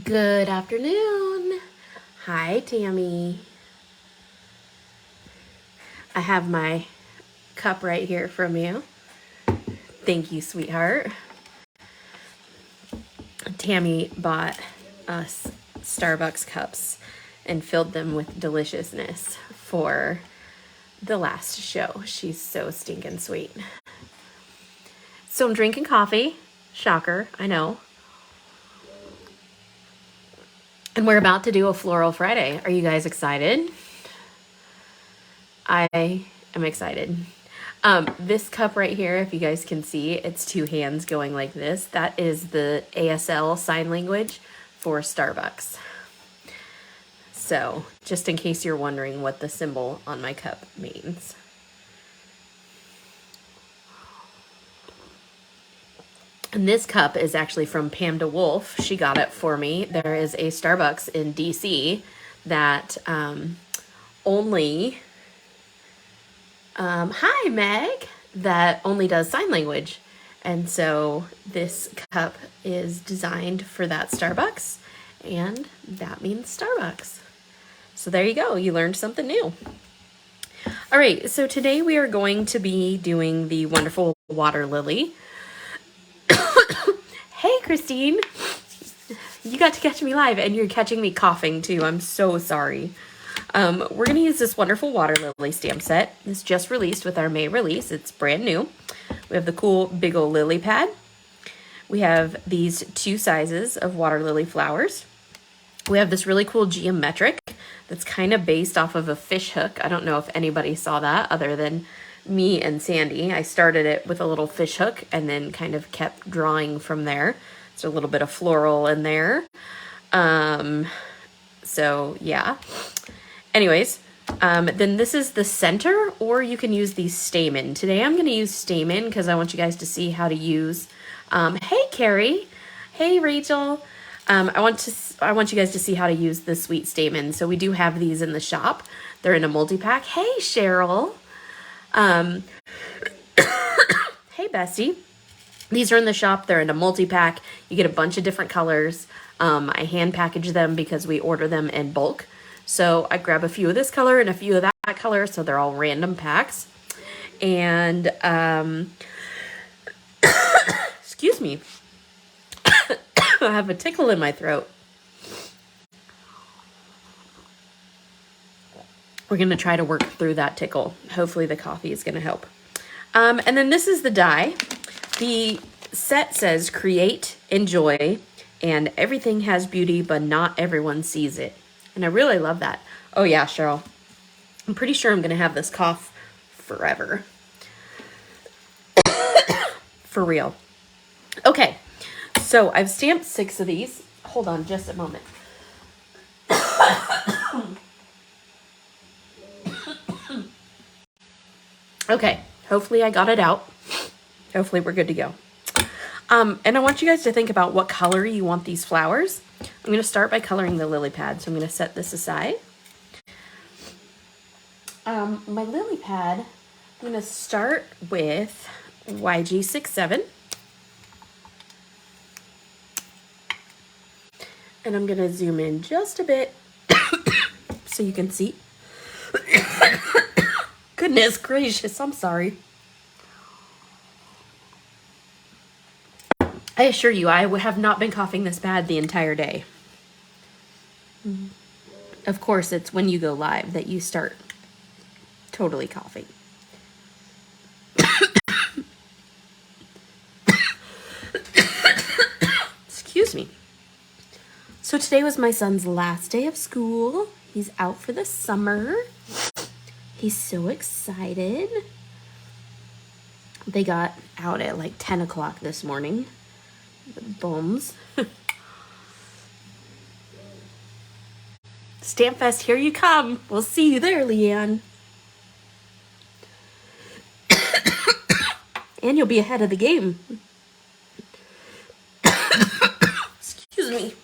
Good afternoon. Hi, Tammy. I have my cup right here from you. Thank you, sweetheart. Tammy bought us Starbucks cups and filled them with deliciousness for the last show. She's so stinking sweet. So I'm drinking coffee. Shocker, I know. And we're about to do a Floral Friday. Are you guys excited? I am excited. This cup right here, if you guys can see, it's two hands going like this. That is the ASL sign language for Starbucks. So, just in case you're wondering what the symbol on my cup means. And this cup is actually from Pam DeWolf. She got it for me. There is a Starbucks in DC that only... hi, Meg, that only does sign language. And so this cup is designed for that Starbucks, and that means Starbucks. So there you go. You learned something new. All right. So today we are going to be doing the Wonderful Waterlily. Hey, Christine. You got to catch me live, and you're catching me coughing too. I'm so sorry. We're going to use this Wonderful Waterlily stamp set. It's just released with our May release. It's brand new. We have the cool big old lily pad. We have these two sizes of waterlily flowers. We have this really cool geometric that's kind of based off of a fish hook. I don't know if anybody saw that other than me and Sandy. I started it with a little fish hook and then kind of kept drawing from there. So a little bit of floral in there. So yeah. Anyways, then this is the center, or you can use the stamen. Today I'm going to use stamen because I want you guys to see how to use, hey Carrie, hey Rachel, I want you guys to see how to use the sweet stamen. So we do have these in the shop. They're in a multi-pack. Hey Cheryl, hey Bessie. These are in the shop. They're in a multi-pack. You get a bunch of different colors. I hand package them because we order them in bulk. So I grab a few of this color and a few of that color, so they're all random packs. And, excuse me, I have a tickle in my throat. We're going to try to work through that tickle. Hopefully the coffee is going to help. And then this is the die. The set says create, enjoy, and everything has beauty, but not everyone sees it. And I really love that. Oh yeah, Cheryl. I'm pretty sure I'm going to have this cough forever. For real. Okay. So I've stamped 6 of these. Hold on just a moment. Okay. Hopefully I got it out. Hopefully we're good to go. And I want you guys to think about what color you want these flowers. I'm going to start by coloring the lily pad. So I'm going to set this aside. My lily pad, I'm going to start with YG67. And I'm going to zoom in just a bit so you can see. Goodness gracious, I'm sorry. I assure you, I have not been coughing this bad the entire day. Of course, it's when you go live that you start totally coughing. Excuse me. So today was my son's last day of school. He's out for the summer. He's so excited. They got out at like 10 o'clock this morning. The bums. Stamp Fest, here you come. We'll see you there, Leanne. And you'll be ahead of the game. Excuse me.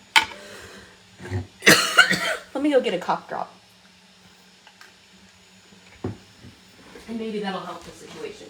Let me go get a cough drop. And maybe that'll help the situation.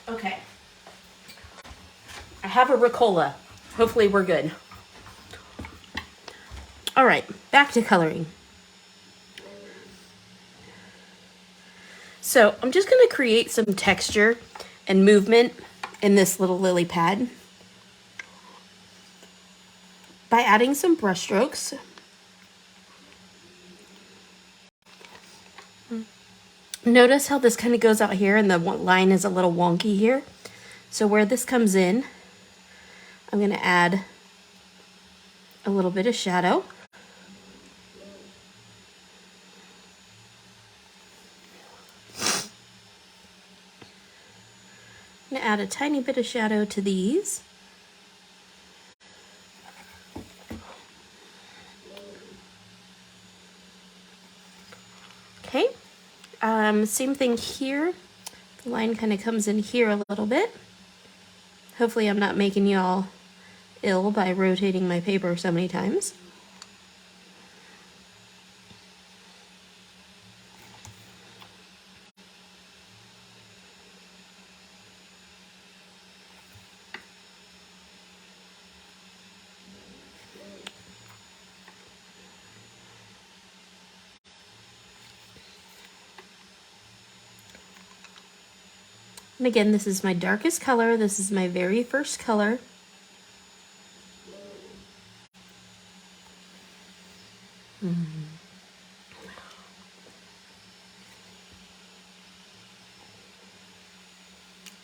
Okay. I have a Ricola. Hopefully we're good. All right, back to coloring. So I'm just going to create some texture and movement in this little lily pad by adding some brush strokes. Notice how this kind of goes out here and the line is a little wonky here. So where this comes in, I'm going to add a little bit of shadow. I'm going to add a tiny bit of shadow to these. Okay, same thing here. The line kind of comes in here a little bit. Hopefully I'm not making y'all ill by rotating my paper so many times. And again, this is my darkest color. This is my very first color.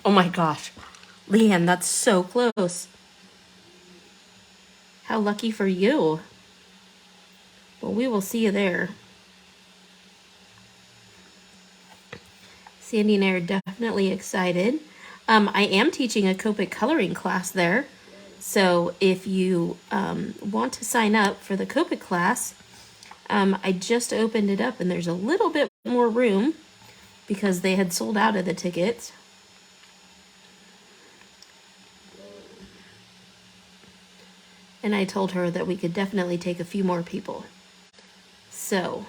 Oh my gosh, Leanne, that's so close. How lucky for you. Well, we will see you there. Sandy and I are definitely excited. I am teaching a Copic coloring class there. So if you want to sign up for the Copic class, I just opened it up and there's a little bit more room because they had sold out of the tickets. And I told her that we could definitely take a few more people. So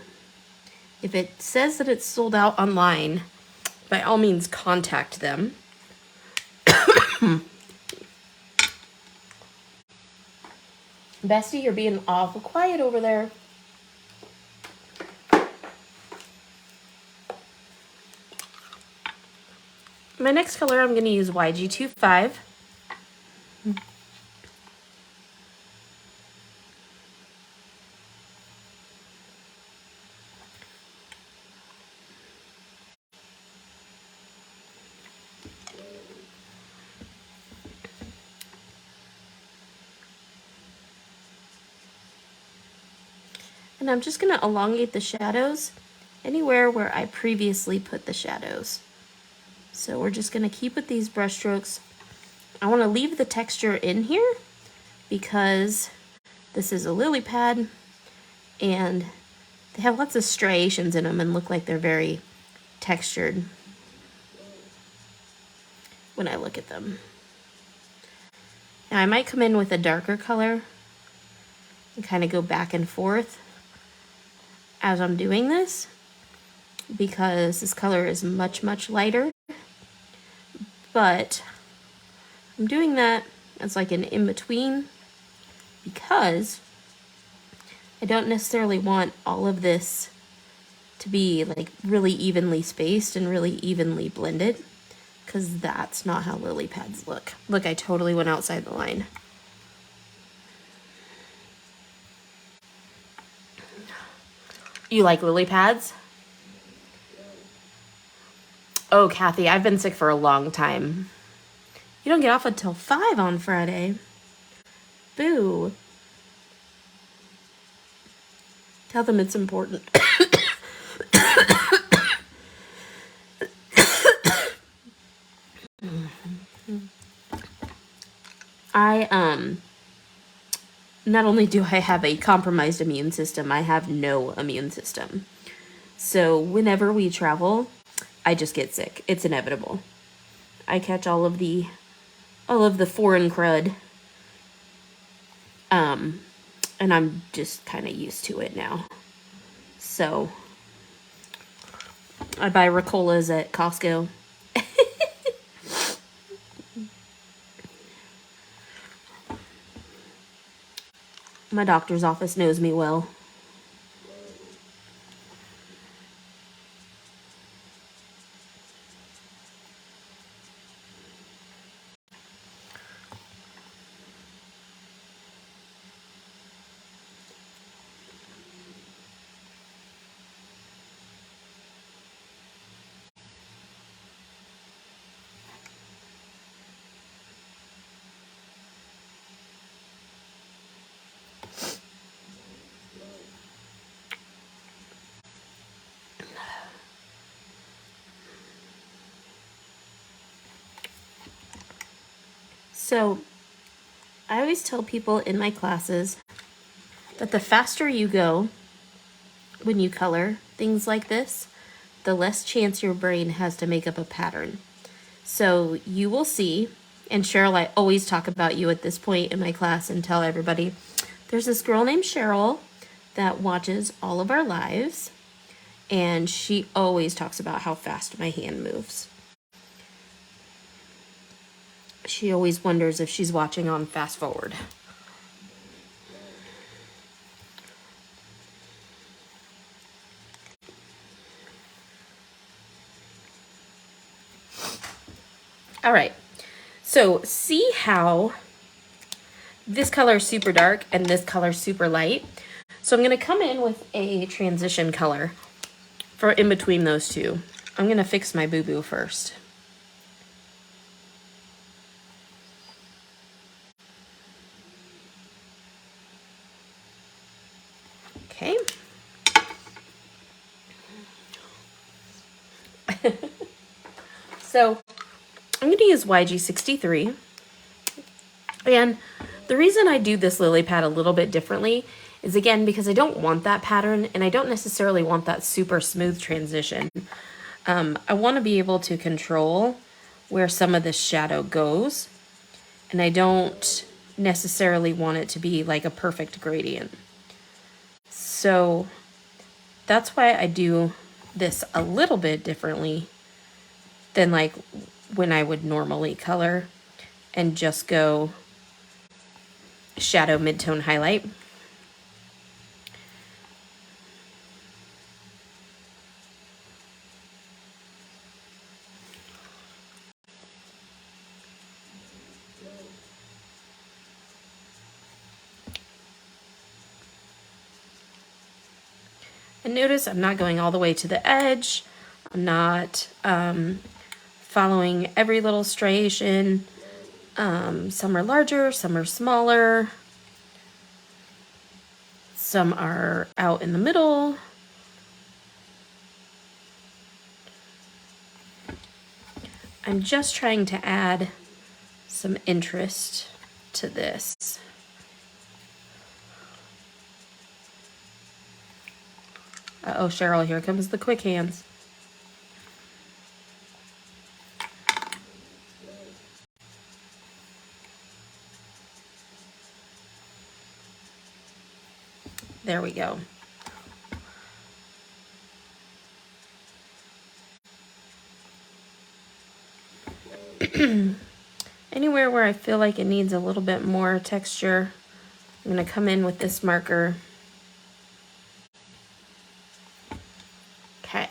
if it says that it's sold out online, by all means contact them. Bestie, you're being awful quiet over there. My next color, I'm going to use YG25. And I'm just going to elongate the shadows anywhere where I previously put the shadows. So we're just going to keep with these brush strokes. I want to leave the texture in here because this is a lily pad and they have lots of striations in them and look like they're very textured when I look at them. Now I might come in with a darker color and kind of go back and forth as I'm doing this because this color is much, much lighter. But I'm doing that as like an in-between because I don't necessarily want all of this to be like really evenly spaced and really evenly blended because that's not how lily pads look. Look, I totally went outside the line. You like lily pads? Oh, Kathy, I've been sick for a long time. You don't get off until 5 on Friday. Boo. Tell them it's important. Not only do I have a compromised immune system, I have no immune system. So whenever we travel, I just get sick. It's inevitable. I catch all of the foreign crud. And I'm just kind of used to it now. So I buy Ricolas at Costco. My doctor's office knows me well. So, I always tell people in my classes that the faster you go when you color things like this, the less chance your brain has to make up a pattern. So you will see, and Cheryl, I always talk about you at this point in my class and tell everybody, there's this girl named Cheryl that watches all of our lives, and she always talks about how fast my hand moves. She always wonders if she's watching on fast forward. All right, so see how this color is super dark and this color is super light. So I'm gonna come in with a transition color for in between those two. I'm gonna fix my boo-boo first. Okay. So I'm going to use YG63. And the reason I do this lily pad a little bit differently is, again, because I don't want that pattern and I don't necessarily want that super smooth transition. I want to be able to control where some of this shadow goes, and I don't necessarily want it to be like a perfect gradient. So that's why I do this a little bit differently than like when I would normally color and just go shadow, mid-tone, highlight. And notice I'm not going all the way to the edge. I'm not following every little striation. Some are larger, some are smaller. Some are out in the middle. I'm just trying to add some interest to this. Uh-oh, Cheryl, here comes the quick hands. There we go. Anywhere where I feel like it needs a little bit more texture, I'm going to come in with this marker. Okay.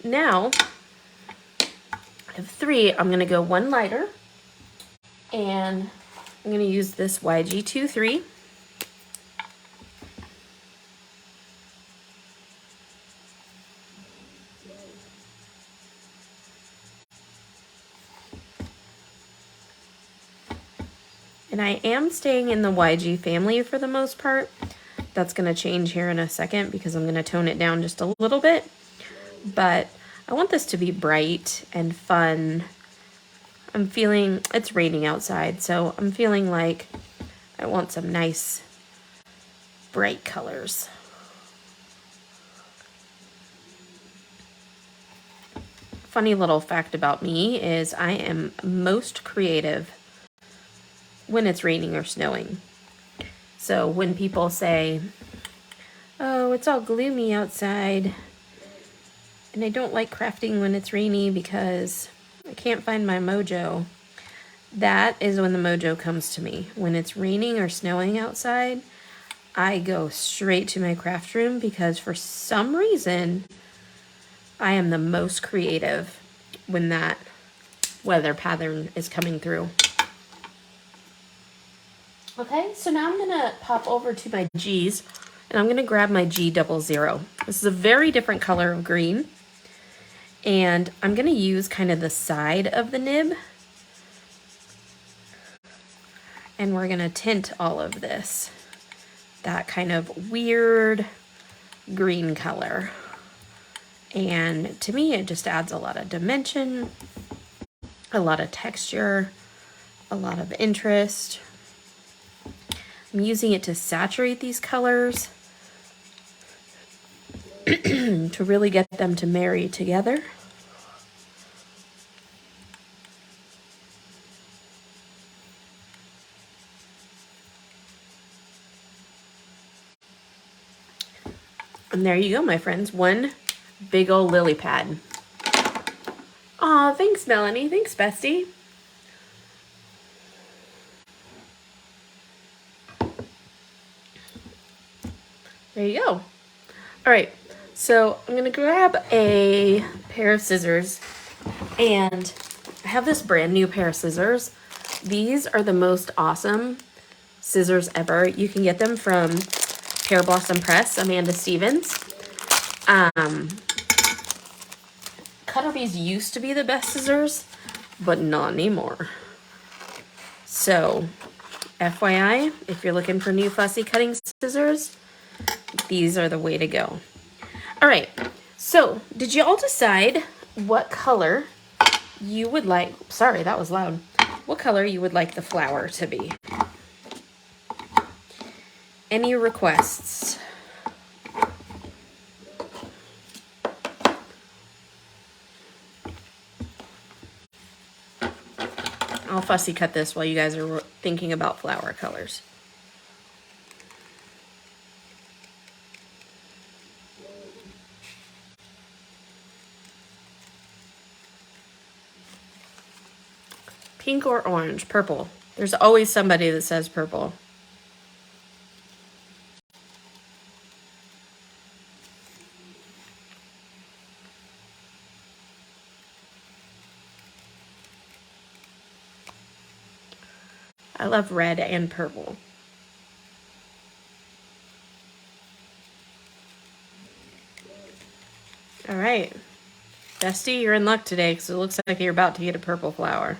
Now, I have 3. I'm going to go one lighter, and I'm going to use this YG23. And I am staying in the YG family for the most part. That's going to change here in a second because I'm going to tone it down just a little bit. But I want this to be bright and fun. I'm feeling, it's raining outside, so I'm feeling like I want some nice bright colors. Funny little fact about me is I am most creative when it's raining or snowing. So when people say, oh, it's all gloomy outside, and I don't like crafting when it's rainy because I can't find my mojo, that is when the mojo comes to me. When it's raining or snowing outside, I go straight to my craft room because for some reason, I am the most creative when that weather pattern is coming through. Okay, so now I'm gonna pop over to my G's and I'm gonna grab my G00. This is a very different color of green. And I'm gonna use kind of the side of the nib. And we're gonna tint all of this. That kind of weird green color. And to me, it just adds a lot of dimension, a lot of texture, a lot of interest. I'm using it to saturate these colors to really get them to marry together. And there you go, my friends. One big old lily pad. Aw, thanks, Melanie. Thanks, bestie. There you go. All right, so I'm gonna grab a pair of scissors, and I have this brand new pair of scissors. These are the most awesome scissors ever. You can get them from Pear Blossom Press, Amanda Stevens. Cutterbees used to be the best scissors, but not anymore. So, FYI, if you're looking for new fussy cutting scissors, these are the way to go. All right, so did you all decide what color you would like? Sorry, that was loud. What color you would like the flower to be? Any requests? I'll fussy cut this while you guys are thinking about flower colors. Pink or orange? Purple. There's always somebody that says purple. I love red and purple. All right. Bestie, you're in luck today because it looks like you're about to get a purple flower.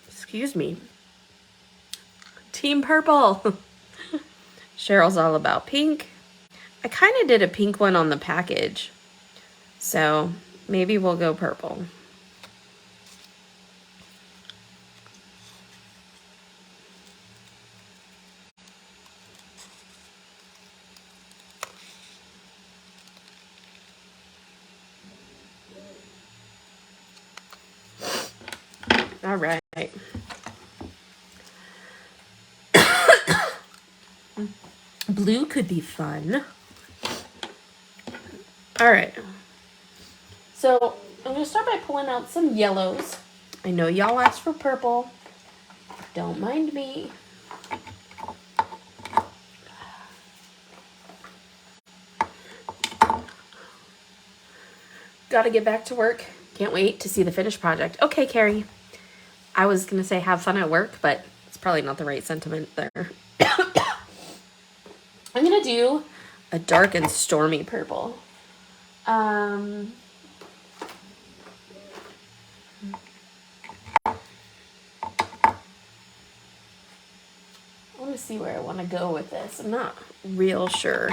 Excuse me. Team purple. Cheryl's all about pink. I kind of did a pink one on the package, so maybe we'll go purple. All right. Blue could be fun. All right. So I'm going to start by pulling out some yellows. I know y'all asked for purple. Don't mind me. Gotta get back to work. Can't wait to see the finished project. Okay, Carrie. I was going to say have fun at work, but it's probably not the right sentiment there. do a dark and stormy purple. Let me see where I want to go with this. I'm not real sure.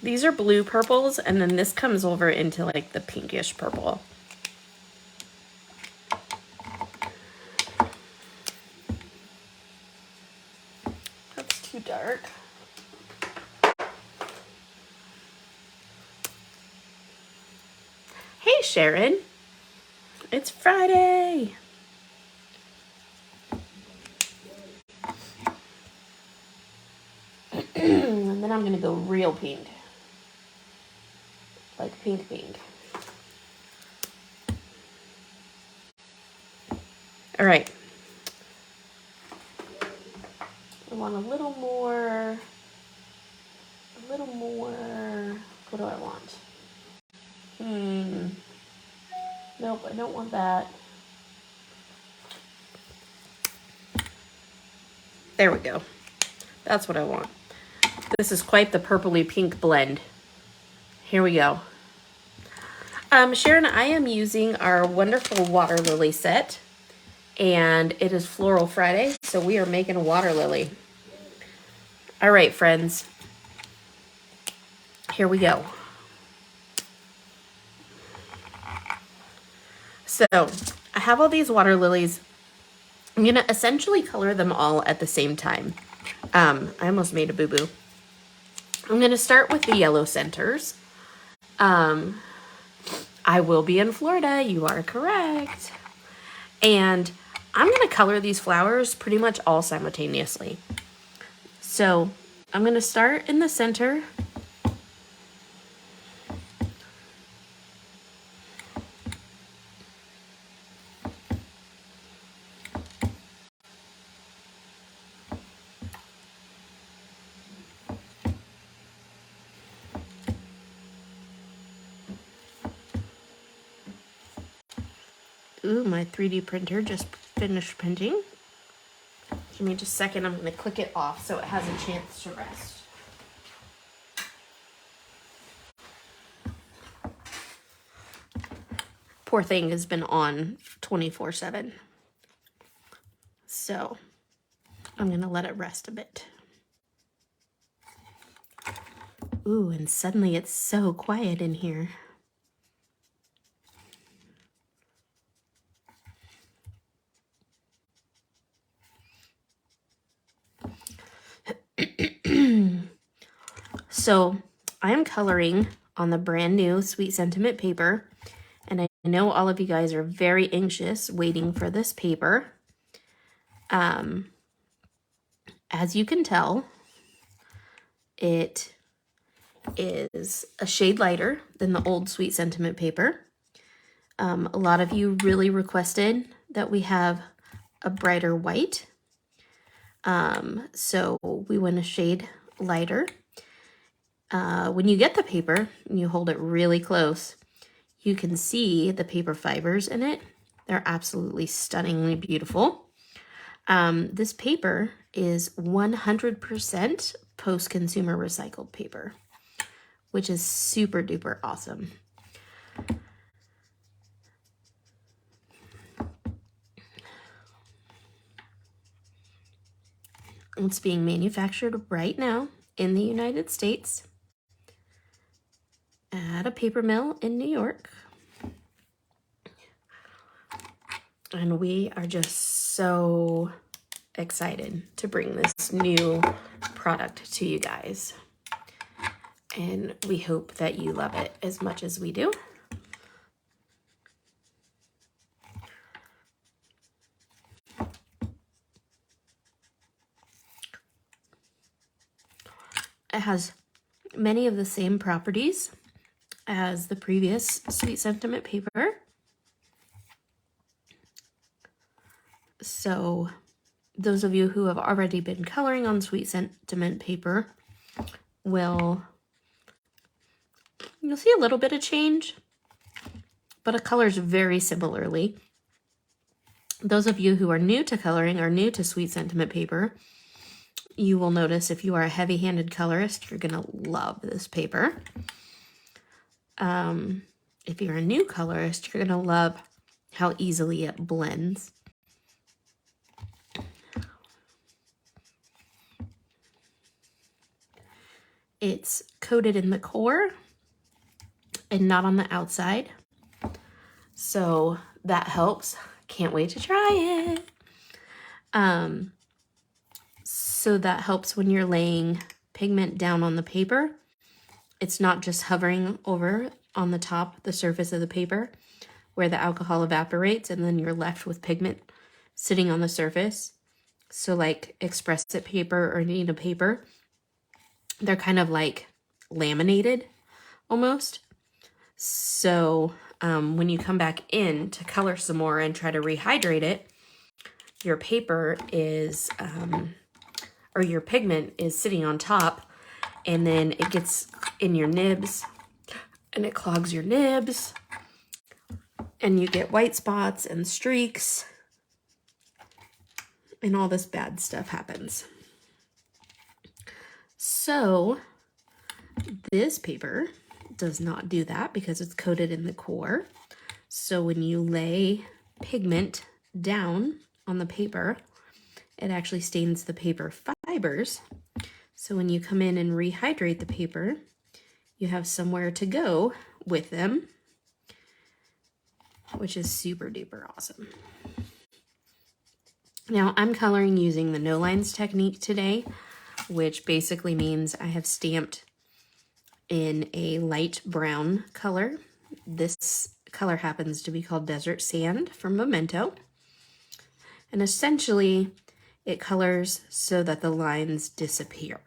These are blue purples, and then this comes over into like the pinkish purple. That's too dark. Hey, Sharon. It's Friday. And then I'm going to go real pink. Like pink pink. All right. I want a little more. What do I want? Nope, I don't want that. There we go. That's what I want. This is quite the purpley pink blend. Here we go. Sharon, I am using our Wonderful Waterlily set, and it is Floral Friday, so we are making a water lily. All right, friends. Here we go. So I have all these water lilies. I'm going to essentially color them all at the same time. I almost made a boo-boo. I'm going to start with the yellow centers. I will be in Florida. You are correct. And I'm going to color these flowers pretty much all simultaneously. So I'm going to start in the center. Ooh, my 3D printer just finished printing. Give me just a second. I'm going to click it off so it has a chance to rest. Poor thing has been on 24/7. So I'm going to let it rest a bit. Ooh, and suddenly it's so quiet in here. So I'm coloring on the brand new Sweet Sentiment paper, and I know all of you guys are very anxious waiting for this paper. As you can tell, it is a shade lighter than the old Sweet Sentiment paper. A lot of you really requested that we have a brighter white. So we went a shade lighter. When you get the paper and you hold it really close, you can see the paper fibers in it. They're absolutely stunningly beautiful. This paper is 100% post-consumer recycled paper, which is super duper awesome. It's being manufactured right now in the United States at a paper mill in New York. And we are just so excited to bring this new product to you guys. And we hope that you love it as much as we do. It has many of the same properties as the previous Sweet Sentiment paper. So those of you who have already been coloring on Sweet Sentiment paper will, You'll see a little bit of change, but it colors very similarly. Those of you who are new to coloring or new to Sweet Sentiment paper, you will notice if you are a heavy-handed colorist, you're gonna love this paper. If you're a new colorist, you're gonna love how easily it blends. It's coated in the core and not on the outside, so that helps. Can't wait to try it. So that helps when you're laying pigment down on the paper. It's not just hovering over on the top, the surface of the paper, where the alcohol evaporates and then you're left with pigment sitting on the surface. So like Express It paper or Nina paper, they're kind of like laminated almost. So when you come back in to color some more and try to rehydrate it, your paper is, or your pigment is sitting on top, and then it gets in your nibs and it clogs your nibs and you get white spots and streaks and all this bad stuff happens. So this paper does not do that because it's coated in the core. So when you lay pigment down on the paper, it actually stains the paper fibers. So when you come in and rehydrate the paper, you have somewhere to go with them, which is super duper awesome. Now I'm coloring using the no lines technique today, which basically means I have stamped in a light brown color. This color happens to be called Desert Sand from Memento. And essentially it colors so that the lines disappear.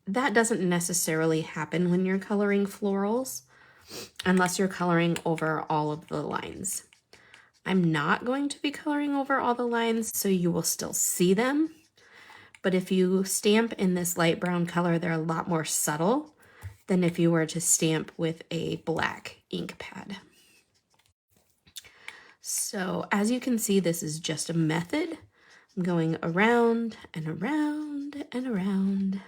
That doesn't necessarily happen when you're coloring florals, unless you're coloring over all of the lines. I'm not going to be coloring over all the lines, so you will still see them. But if you stamp in this light brown color, they're a lot more subtle than if you were to stamp with a black ink pad. So as you can see, this is just a method. I'm going around and around and around.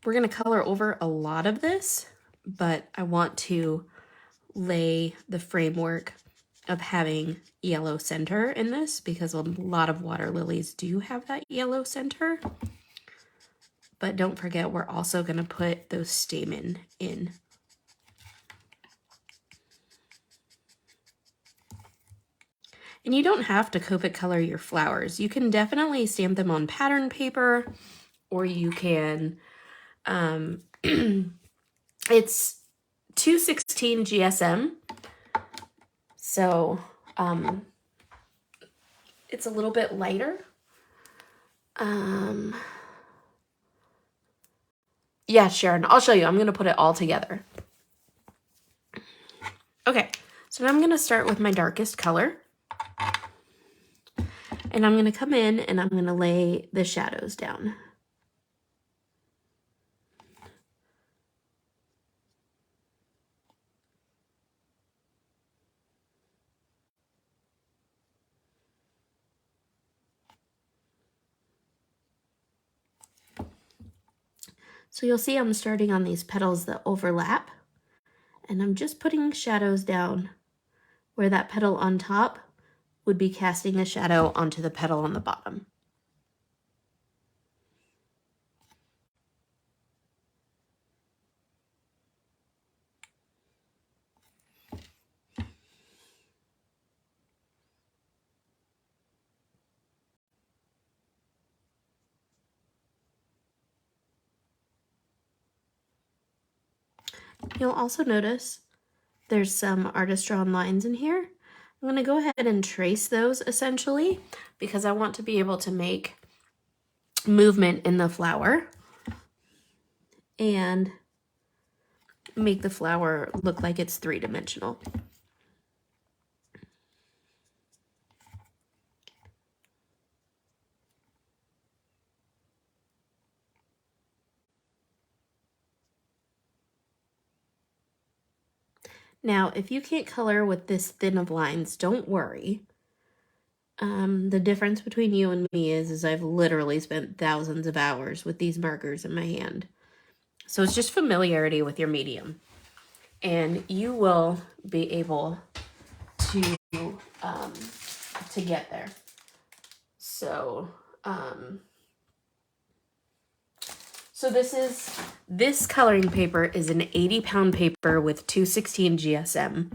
We're going to color over a lot of this, but I want to lay the framework of having yellow center in this because a lot of water lilies do have that yellow center. But don't forget, we're also going to put those stamen in. And you don't have to Copic color your flowers. You can definitely stamp them on pattern paper, or you can, it's 216 GSM. So it's a little bit lighter. Yeah, Sharon, I'll show you. I'm going to put it all together. Okay, so now I'm going to start with my darkest color. And I'm going to come in and I'm going to lay the shadows down. So you'll see I'm starting on these petals that overlap, and I'm just putting shadows down where that petal on top would be casting a shadow onto the petal on the bottom. You'll also notice there's some artist drawn lines in here. I'm going to go ahead and trace those essentially because I want to be able to make movement in the flower and make the flower look like it's three-dimensional. Now, if you can't color with this thin of lines, don't worry. The difference between you and me is I've literally spent thousands of hours with these markers in my hand. So it's just familiarity with your medium. And you will be able to get there. So, so this coloring paper is an 80-pound paper with 216 GSM.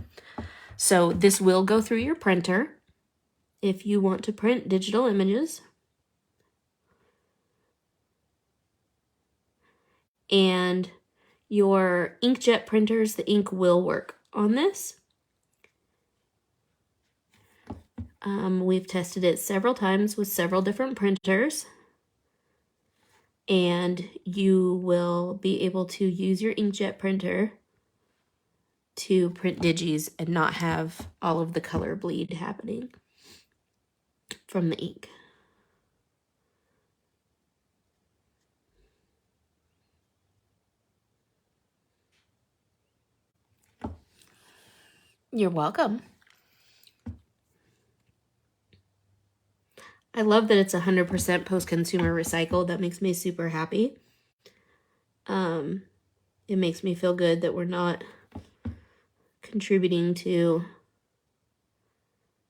So this will go through your printer if you want to print digital images. And your inkjet printers, the ink will work on this. We've tested it several times with several different printers. And you will be able to use your inkjet printer to print digis and not have all of the color bleed happening from the ink. You're welcome. I love that it's 100% post-consumer recycled. That makes me super happy. It makes me feel good that we're not contributing to,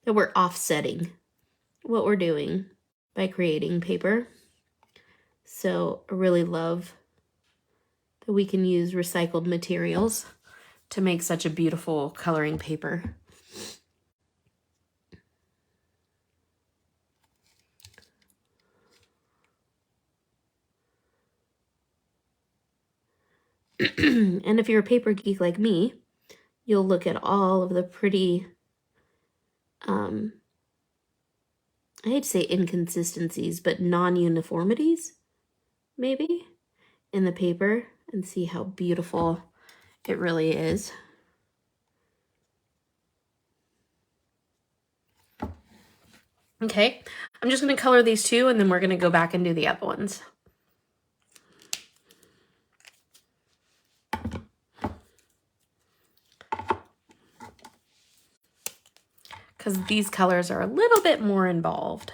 that we're offsetting what we're doing by creating paper. So I really love that we can use recycled materials to make such a beautiful coloring paper. And if you're a paper geek like me, you'll look at all of the pretty, I hate to say inconsistencies, but non-uniformities, maybe, in the paper and see how beautiful it really is. Okay, I'm just going to color these two and then we're going to go back and do the other ones. Because these colors are a little bit more involved.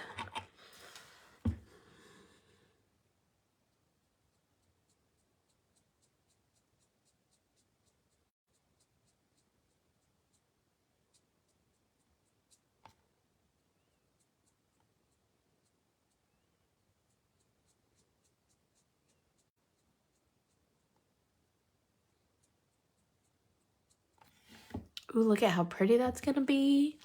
Ooh, look at how pretty that's going to be.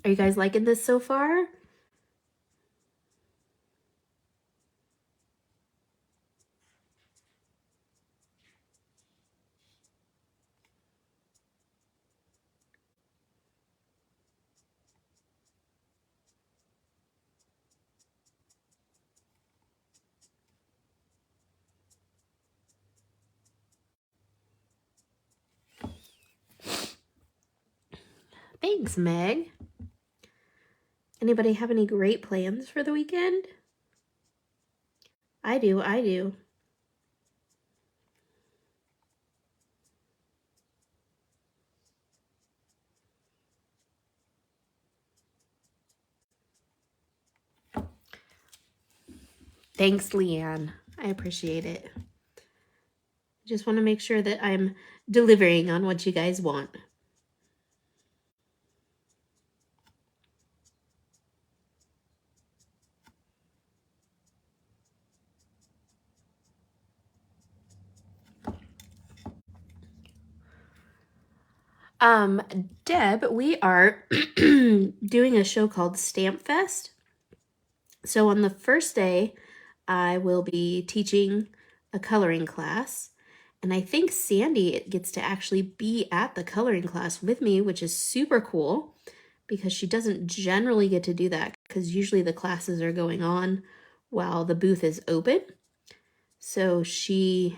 Are you guys liking this so far? Thanks, Meg. Anybody have any great plans for the weekend? I do. Thanks, Leanne. I appreciate it. Just want to make sure that I'm delivering on what you guys want. Deb, we are doing a show called Stamp Fest. So on the first day, I will be teaching a coloring class. And I think Sandy gets to actually be at the coloring class with me, which is super cool because she doesn't generally get to do that because usually the classes are going on while the booth is open. So she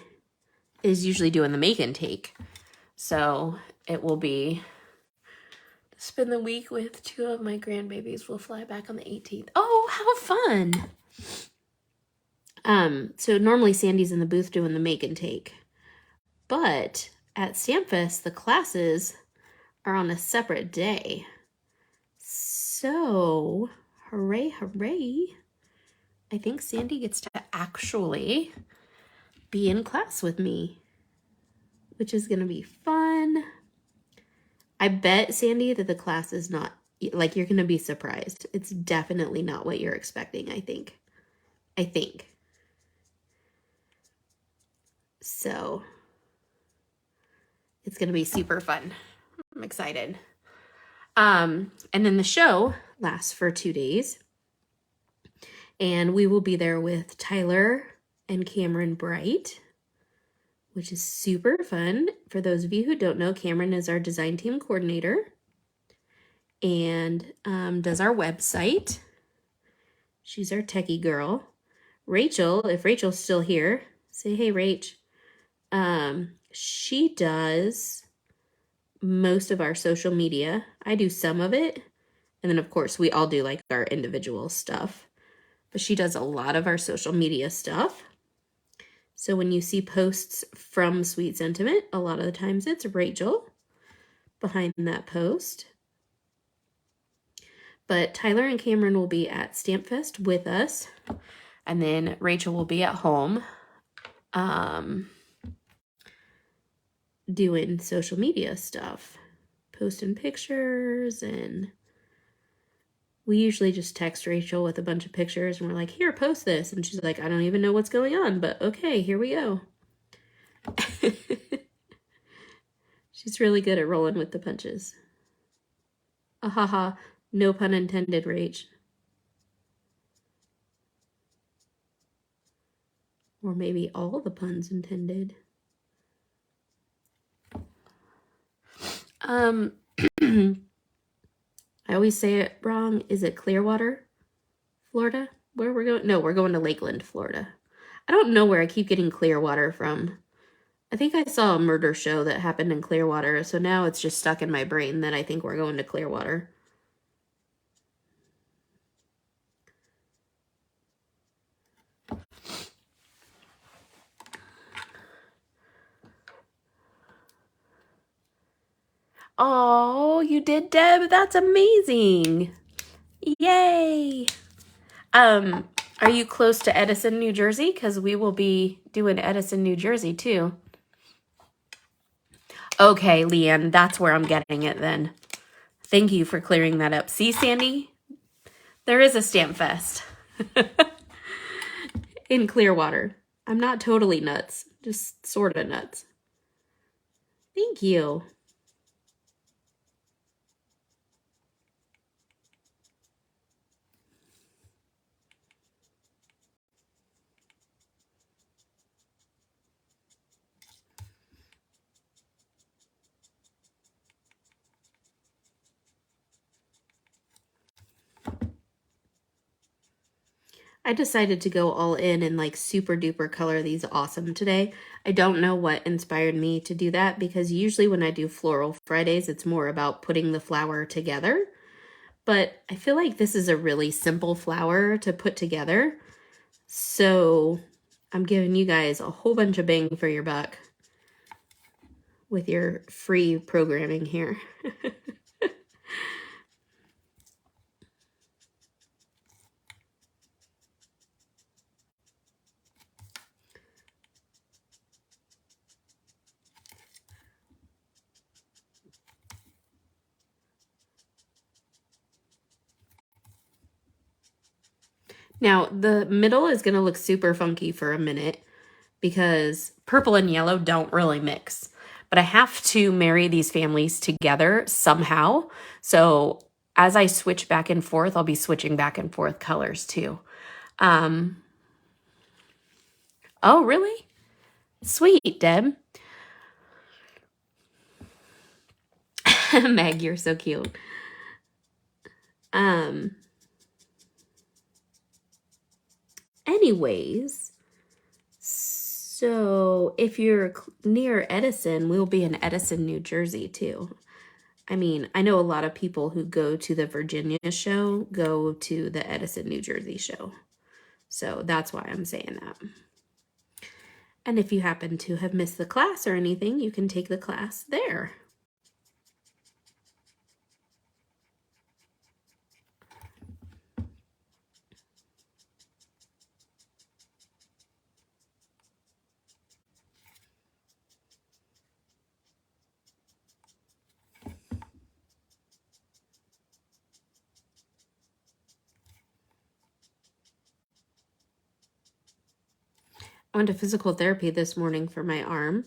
is usually doing the make and take. So it will be spend the week with two of my grandbabies. We'll fly back on the 18th. Oh, how fun. So normally Sandy's in the booth doing the make and take. But at StampFest, the classes are on a separate day. So, hooray, hooray. I think Sandy gets to actually be in class with me, which is going to be fun. I bet, Sandy, that the class is not, like, you're going to be surprised. It's definitely not what you're expecting, I think. So, it's going to be super fun. I'm excited. And then the show lasts for 2 days. And we will be there with Tyler and Cameron Bright, which is super fun. For those of you who don't know, Cameron is our design team coordinator and does our website. She's our techie girl. Rachel, if Rachel's still here, say hey, Rach. She does most of our social media. I do some of it. And then, of course, we all do like our individual stuff. But she does a lot of our social media stuff. So when you see posts from Sweet Sentiment, a lot of the times it's Rachel behind that post. But Tyler and Cameron will be at StampFest with us. And then Rachel will be at home doing social media stuff, posting pictures, and we usually just text Rachel with a bunch of pictures and we're like, here, post this. And she's like, I don't even know what's going on, but okay, here we go. She's really good at rolling with the punches. Ahaha, no pun intended, Rach. Or maybe all the puns intended. I always say it wrong. Is it Clearwater, Florida? Where we're going? No, we're going to Lakeland, Florida. I don't know where I keep getting Clearwater from. I think I saw a murder show that happened in Clearwater, so now it's just stuck in my brain that I think we're going to Clearwater. Oh, you did, Deb? That's amazing. Yay. Are you close to Edison, New Jersey? Because we will be doing Edison, New Jersey, too. Okay, Leanne, that's where I'm getting it then. Thank you for clearing that up. See, Sandy? There is a StampFest in Clearwater. I'm not totally nuts, just sort of nuts. Thank you. I decided to go all in and like super duper color these awesome today. I don't know what inspired me to do that because usually when I do Floral Fridays, it's more about putting the flower together. But I feel like this is a really simple flower to put together. So I'm giving you guys a whole bunch of bang for your buck with your free programming here. Now, the middle is going to look super funky for a minute because purple and yellow don't really mix. But I have to marry these families together somehow. So as I switch back and forth, I'll be switching back and forth colors too. Oh, really? Sweet, Deb. Meg, you're so cute. Anyways, so if you're near Edison, we'll be in Edison, New Jersey too. I mean, I know a lot of people who go to the Virginia show go to the Edison, New Jersey show. So that's why I'm saying that. And if you happen to have missed the class or anything, you can take the class there. I went to physical therapy this morning for my arm,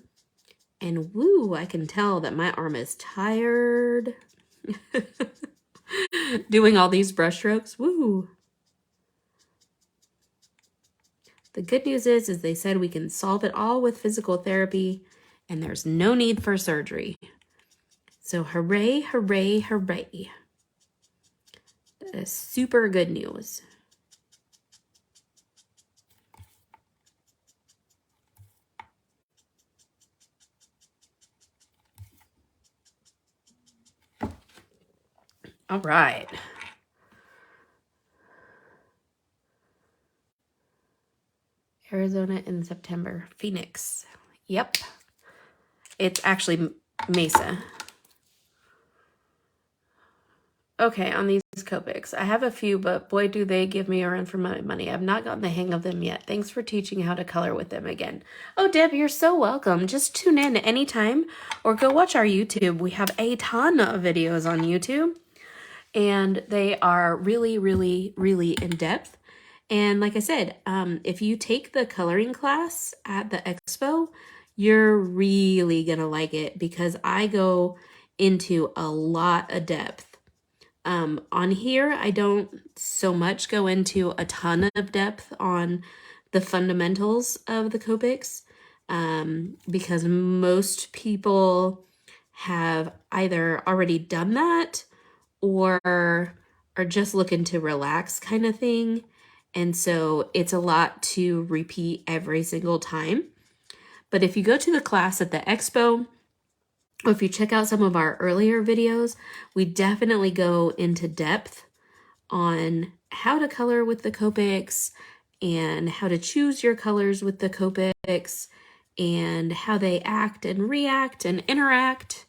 and woo, I can tell that my arm is tired. Doing all these brush strokes, woo. The good news is they said we can solve it all with physical therapy, and there's no need for surgery. So hooray, hooray, hooray. That is super good news. All right. Arizona in September. Phoenix. Yep. It's actually Mesa. Okay, on these Copics. I have a few, but boy, do they give me a run for my money. I've not gotten the hang of them yet. Thanks for teaching how to color with them again. Oh, Deb, you're so welcome. Just tune in anytime or go watch our YouTube. We have a ton of videos on YouTube, and they are really, really, really in-depth. And like I said, if you take the coloring class at the expo, you're really gonna like it because I go into a lot of depth. On here, I don't so much go into a ton of depth on the fundamentals of the Copics because most people have either already done that or are just looking to relax kind of thing. And so it's a lot to repeat every single time. But if you go to the class at the expo, or if you check out some of our earlier videos, we definitely go into depth on how to color with the Copics and how to choose your colors with the Copics and how they act and react and interact,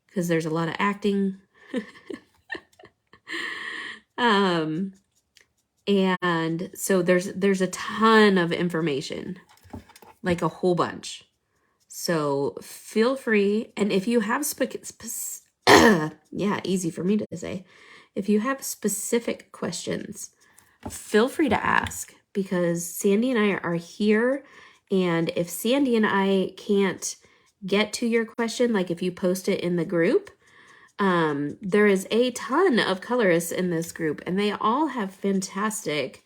because there's a lot of acting. And so there's a ton of information, like a whole bunch. So feel free, and if you have yeah, easy for me to say. If you have specific questions, feel free to ask, because Sandy and I are here, and if Sandy and I can't get to your question, like if you post it in the group, there is a ton of colorists in this group, and they all have fantastic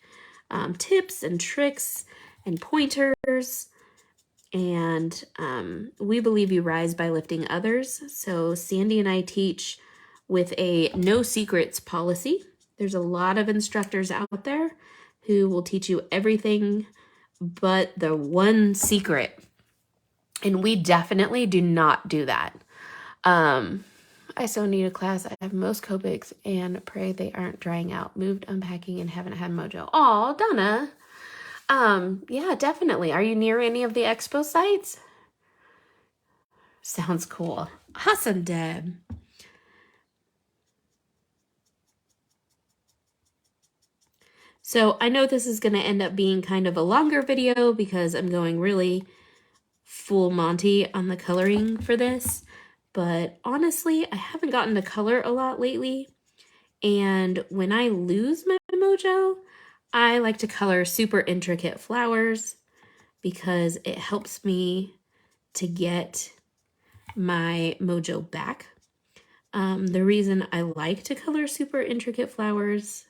tips and tricks and pointers. And we believe you rise by lifting others. So Sandy and I teach with a no secrets policy. There's a lot of instructors out there who will teach you everything but the one secret. And we definitely do not do that. I so need a class. I have most Copics and pray they aren't drying out. Moved, unpacking, and haven't had mojo. Aw, Donna. Yeah, definitely. Are you near any of the expo sites? Sounds cool. Awesome, Deb. So I know this is going to end up being kind of a longer video because I'm going really full Monty on the coloring for this. But honestly, I haven't gotten to color a lot lately. And when I lose my mojo, I like to color super intricate flowers because it helps me to get my mojo back. The reason I like to color super intricate flowers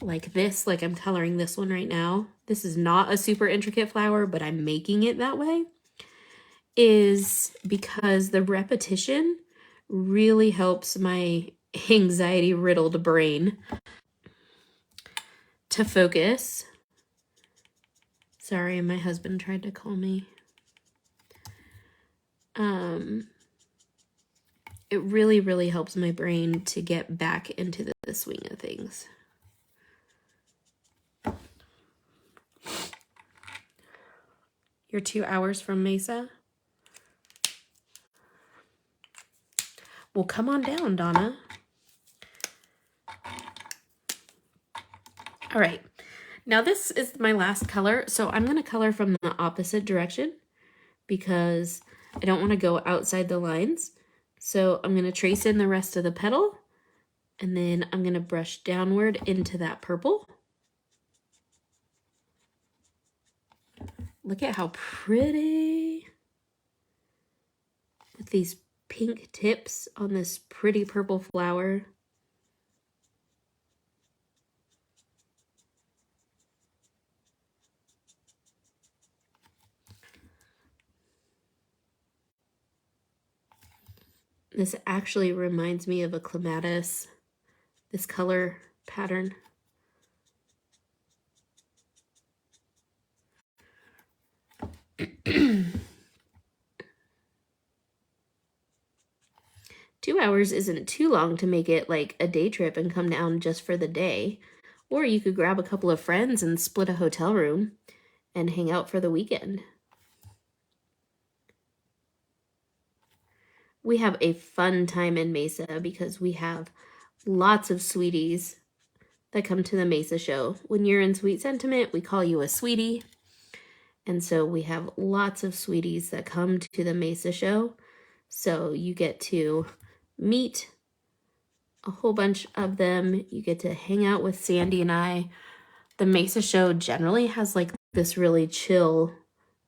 like this, like I'm coloring this one right now, this is not a super intricate flower, but I'm making it that way, is because the repetition really helps my anxiety-riddled brain to focus. Sorry, my husband tried to call me. It really, really helps my brain to get back into the swing of things. You're 2 hours from Mesa? Well, come on down, Donna. All right. Now this is my last color, so I'm going to color from the opposite direction because I don't want to go outside the lines. So I'm going to trace in the rest of the petal, and then I'm going to brush downward into that purple. Look at how pretty with these pink tips on this pretty purple flower. This actually reminds me of a clematis, this color pattern. Two hours isn't too long to make it like a day trip and come down just for the day. Or you could grab a couple of friends and split a hotel room and hang out for the weekend. We have a fun time in Mesa because we have lots of sweeties that come to the Mesa show. When you're in Sweet Sentiment, we call you a sweetie. And so we have lots of sweeties that come to the Mesa show. So you get to meet a whole bunch of them. You get to hang out with Sandy and I. The Mesa show generally has like this really chill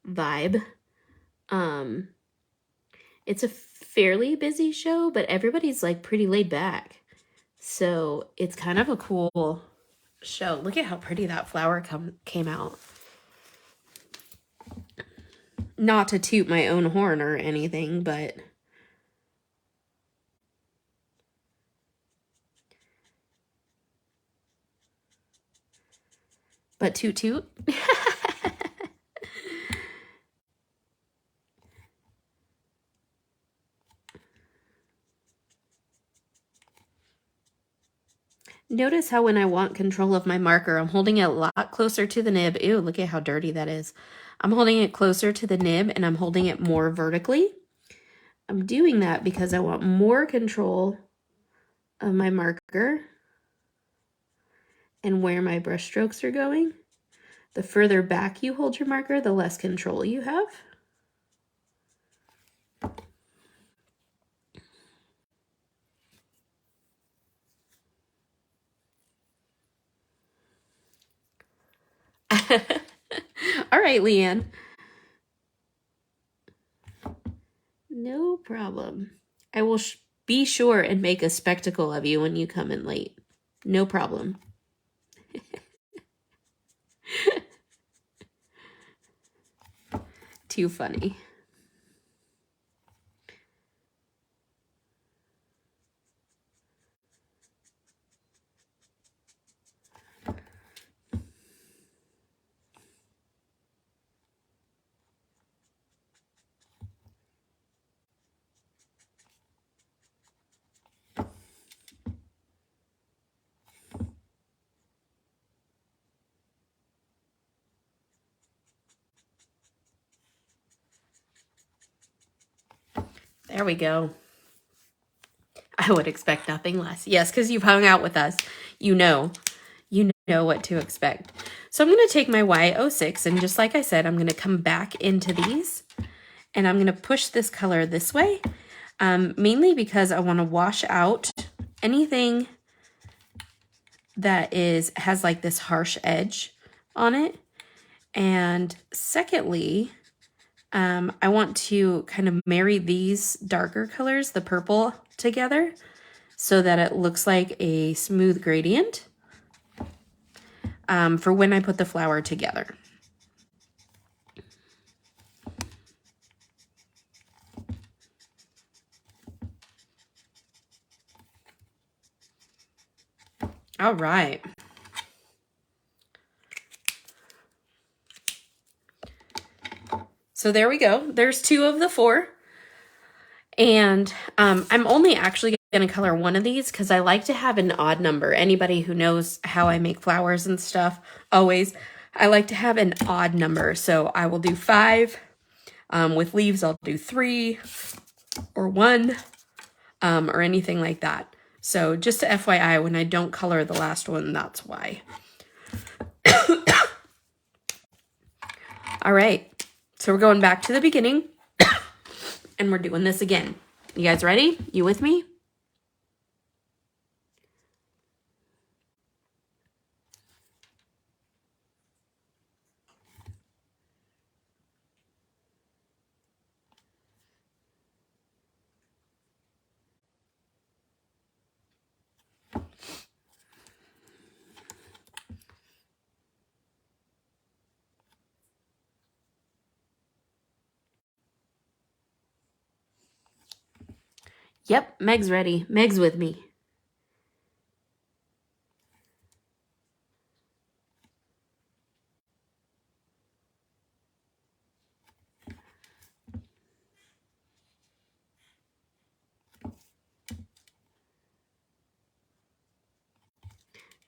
vibe. It's a fairly busy show, but everybody's like pretty laid back. So it's kind of a cool show. Look at how pretty that flower came out. Not to toot my own horn or anything, but toot toot. Notice how when I want control of my marker, I'm holding it a lot closer to the nib. Ew, look at how dirty that is. I'm holding it closer to the nib and I'm holding it more vertically. I'm doing that because I want more control of my marker and where my brush strokes are going. The further back you hold your marker, the less control you have. All right, Leanne. No problem. I will be sure and make a spectacle of you when you come in late. No problem. Too funny. There we go. I would expect nothing less. Yes, because you've hung out with us. You know what to expect. So I'm going to take my Y06 and just like I said, I'm going to come back into these and I'm going to push this color this way, mainly because I want to wash out anything that has like this harsh edge on it. And secondly, I want to kind of marry these darker colors, the purple, together so that it looks like a smooth gradient for when I put the flower together. All right. So there we go. There's 2 of the 4. And I'm only actually going to color one of these because I like to have an odd number. Anybody who knows how I make flowers and stuff always I like to have an odd number, so I will do 5. With leaves, I'll do 3 or 1 or anything like that. So just to FYI, when I don't color the last one, that's why. All right, so we're going back to the beginning and we're doing this again. You guys ready? You with me? Yep, Meg's ready. Meg's with me.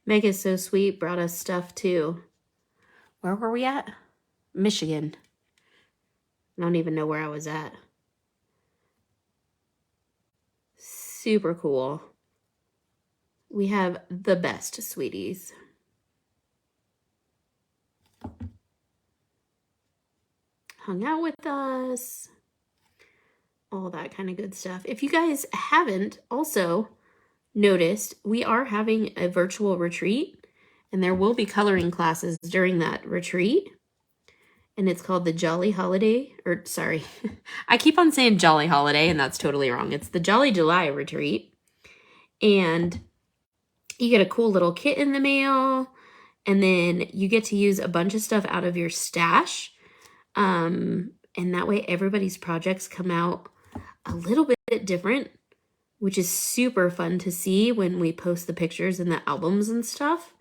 Meg is so sweet, brought us stuff too. Where were we at? Michigan. I don't even know where I was at. Super cool. We have the best sweeties. Hung out with us. All that kind of good stuff. If you guys haven't also noticed, we are having a virtual retreat, and there will be coloring classes during that retreat. And it's called the Jolly Holiday, or sorry, I keep on saying Jolly Holiday, and that's totally wrong. It's the Jolly July Retreat. And you get a cool little kit in the mail, and then you get to use a bunch of stuff out of your stash. And that way everybody's projects come out a little bit different, which is super fun to see when we post the pictures in the albums and stuff.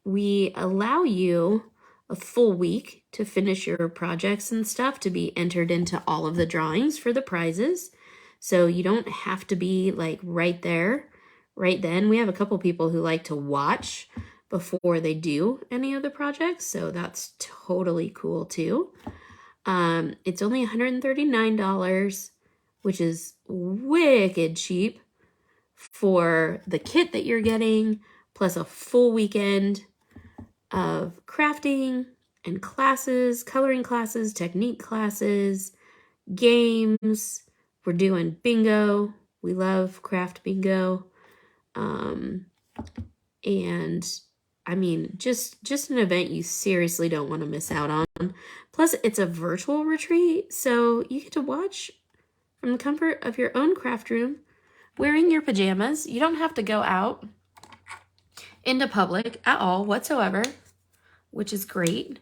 We allow you a full week to finish your projects and stuff to be entered into all of the drawings for the prizes. So you don't have to be like right there, right then. We have a couple people who like to watch before they do any of the projects. So that's totally cool too. It's only $139, which is wicked cheap for the kit that you're getting, plus a full weekend of crafting and classes, coloring classes, technique classes, games. We're doing bingo. We love craft bingo. And I mean, just an event you seriously don't want to miss out on. Plus, it's a virtual retreat, so you get to watch from the comfort of your own craft room, wearing your pajamas. You don't have to go out into public at all whatsoever, which is great.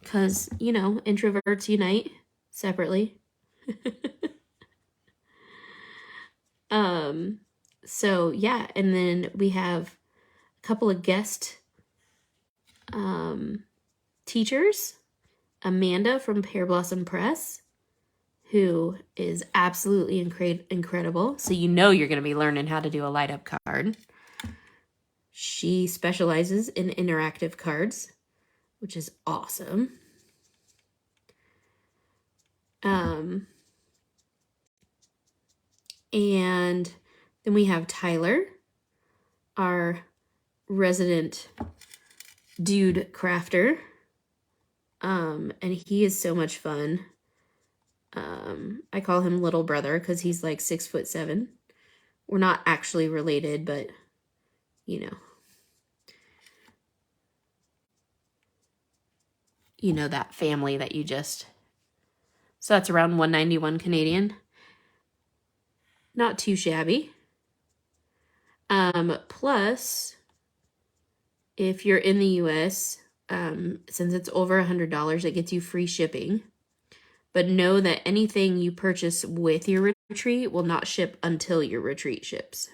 Because, you know, introverts unite separately. So yeah, and then we have a couple of guest teachers. Amanda from Pear Blossom Press, who is absolutely incredible. So you know you're going to be learning how to do a light up card. She specializes in interactive cards, which is awesome. And then we have Tyler, our resident dude crafter. And he is so much fun. I call him little brother because he's like 6'7". We're not actually related, but you know that family that you just. So that's around $191 Canadian. Not too shabby. Plus, if you're in the US, since it's over $100, it gets you free shipping. But know that anything you purchase with your retreat will not ship until your retreat ships.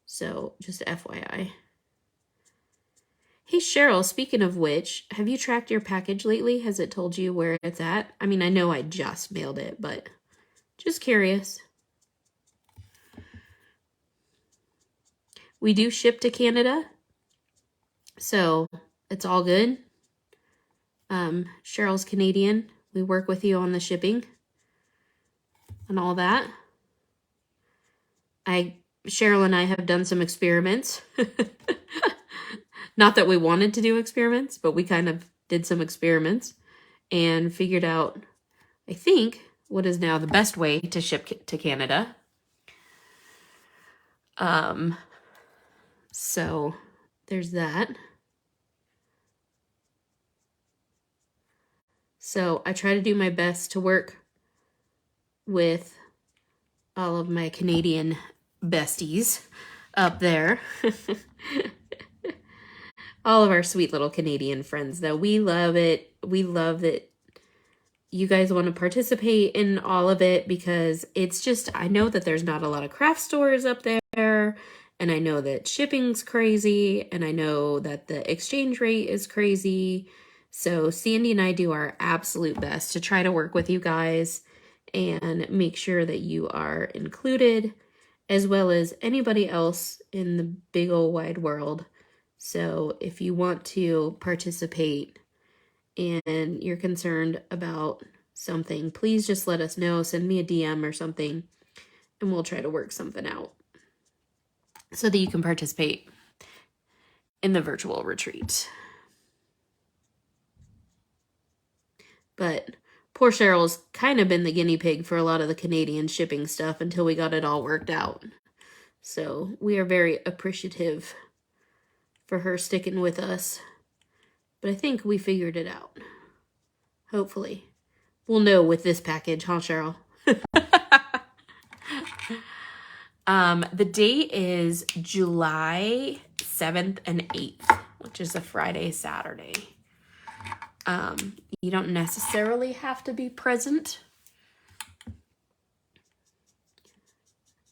So just FYI. Hey Cheryl, speaking of which, have you tracked your package lately? Has it told you where it's at? I mean, I know I just mailed it, but just curious. We do ship to Canada, so it's all good. Cheryl's Canadian. We work with you on the shipping and all that. Cheryl and I have done some experiments. Not that we wanted to do experiments, but we kind of did some experiments and figured out, I think, what is now the best way to ship to Canada. So there's that. So I try to do my best to work with all of my Canadian besties up there. All of our sweet little Canadian friends, though. We love it. We love that you guys want to participate in all of it, because it's just, I know that there's not a lot of craft stores up there, and I know that shipping's crazy, and I know that the exchange rate is crazy. So Sandy and I do our absolute best to try to work with you guys and make sure that you are included, as well as anybody else in the big old wide world. So if you want to participate and you're concerned about something, please just let us know. Send me a DM or something, and we'll try to work something out so that you can participate in the virtual retreat. But poor Cheryl's kind of been the guinea pig for a lot of the Canadian shipping stuff until we got it all worked out. So we are very appreciative for her sticking with us. But I think we figured it out. Hopefully. We'll know with this package, huh, Cheryl? The date is July 7th and 8th, which is a Friday, Saturday. You don't necessarily have to be present.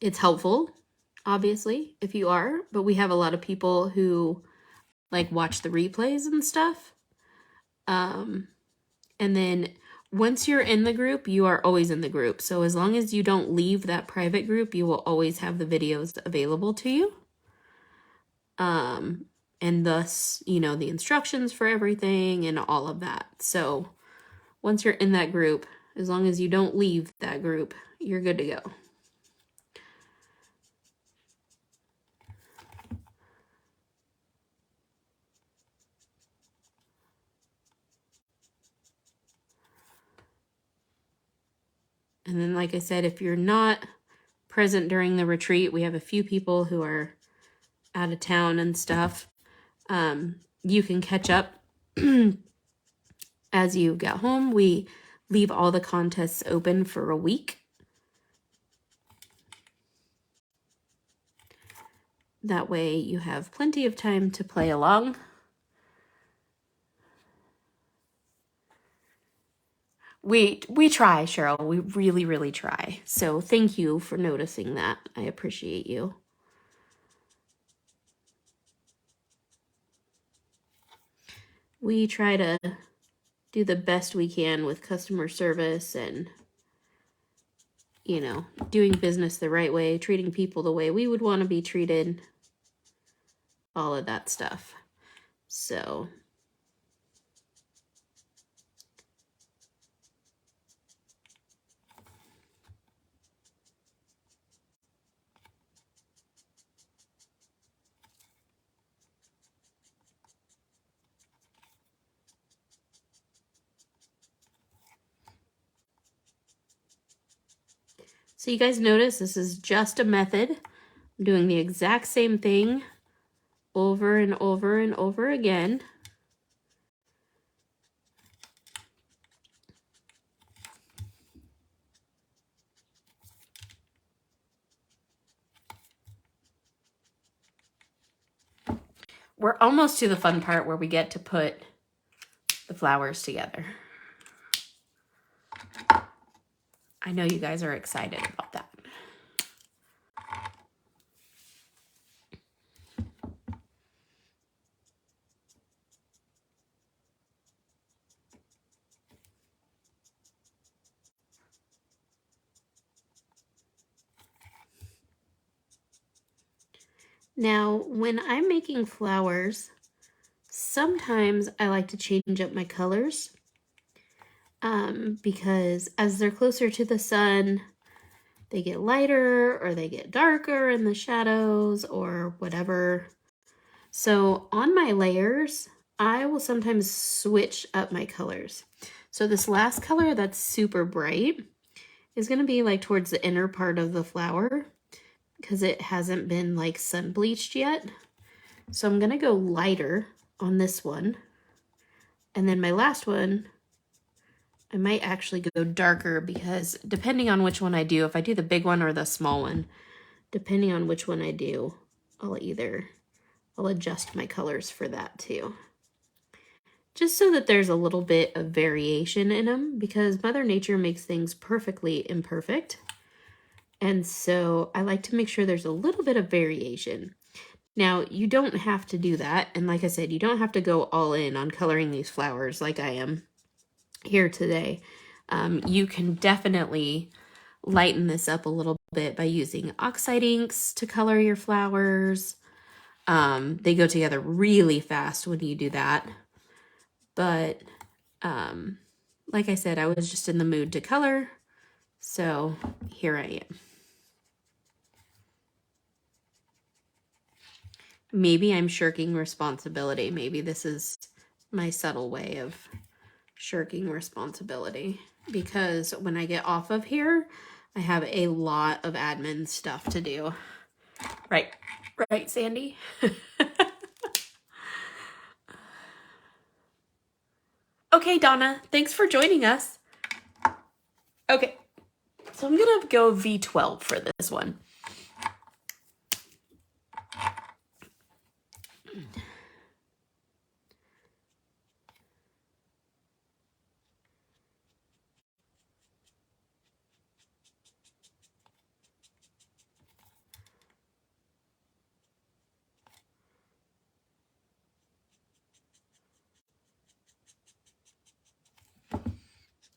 It's helpful, obviously, if you are, but we have a lot of people who like watch the replays and stuff. And then once you're in the group, you are always in the group. So as long as you don't leave that private group, you will always have the videos available to you. And thus, you know, the instructions for everything and all of that. So once you're in that group, as long as you don't leave that group, you're good to go. And then, like I said, if you're not present during the retreat, we have a few people who are out of town and stuff. You can catch up as you get home. We leave all the contests open for a week. That way you have plenty of time to play along. We try, Cheryl. We really, really try. So thank you for noticing that. I appreciate you. We try to do the best we can with customer service and, you know, doing business the right way, treating people the way we would want to be treated, all of that stuff. So you guys notice this is just a method. I'm doing the exact same thing over and over and over again. We're almost to the fun part where we get to put the flowers together. I know you guys are excited about that. Now, when I'm making flowers, sometimes I like to change up my colors because as they're closer to the sun, they get lighter or they get darker in the shadows or whatever. So on my layers, I will sometimes switch up my colors. So this last color that's super bright is going to be like towards the inner part of the flower because it hasn't been like sun bleached yet. So I'm going to go lighter on this one. And then my last one, I might actually go darker because depending on which one I do, if I do the big one or the small one, depending on which one I do, I'll adjust my colors for that too. Just so that there's a little bit of variation in them because Mother Nature makes things perfectly imperfect. And so I like to make sure there's a little bit of variation. Now, you don't have to do that. And like I said, you don't have to go all in on coloring these flowers like I am here today. You can definitely lighten this up a little bit by using oxide inks to color your flowers. They go together really fast when you do that. But like I said, I was just in the mood to color. So here I am. Maybe I'm shirking responsibility. Maybe this is my subtle way of shirking responsibility. Because when I get off of here, I have a lot of admin stuff to do. Right, Sandy? Okay, Donna, thanks for joining us. Okay, so I'm gonna go V12 for this one.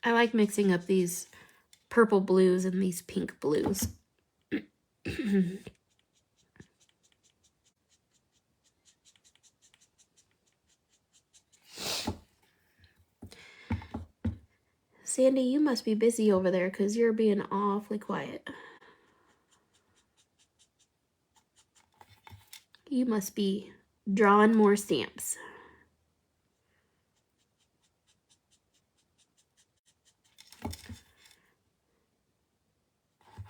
I like mixing up these purple blues and these pink blues. Sandy, you must be busy over there because you're being awfully quiet. You must be drawing more stamps.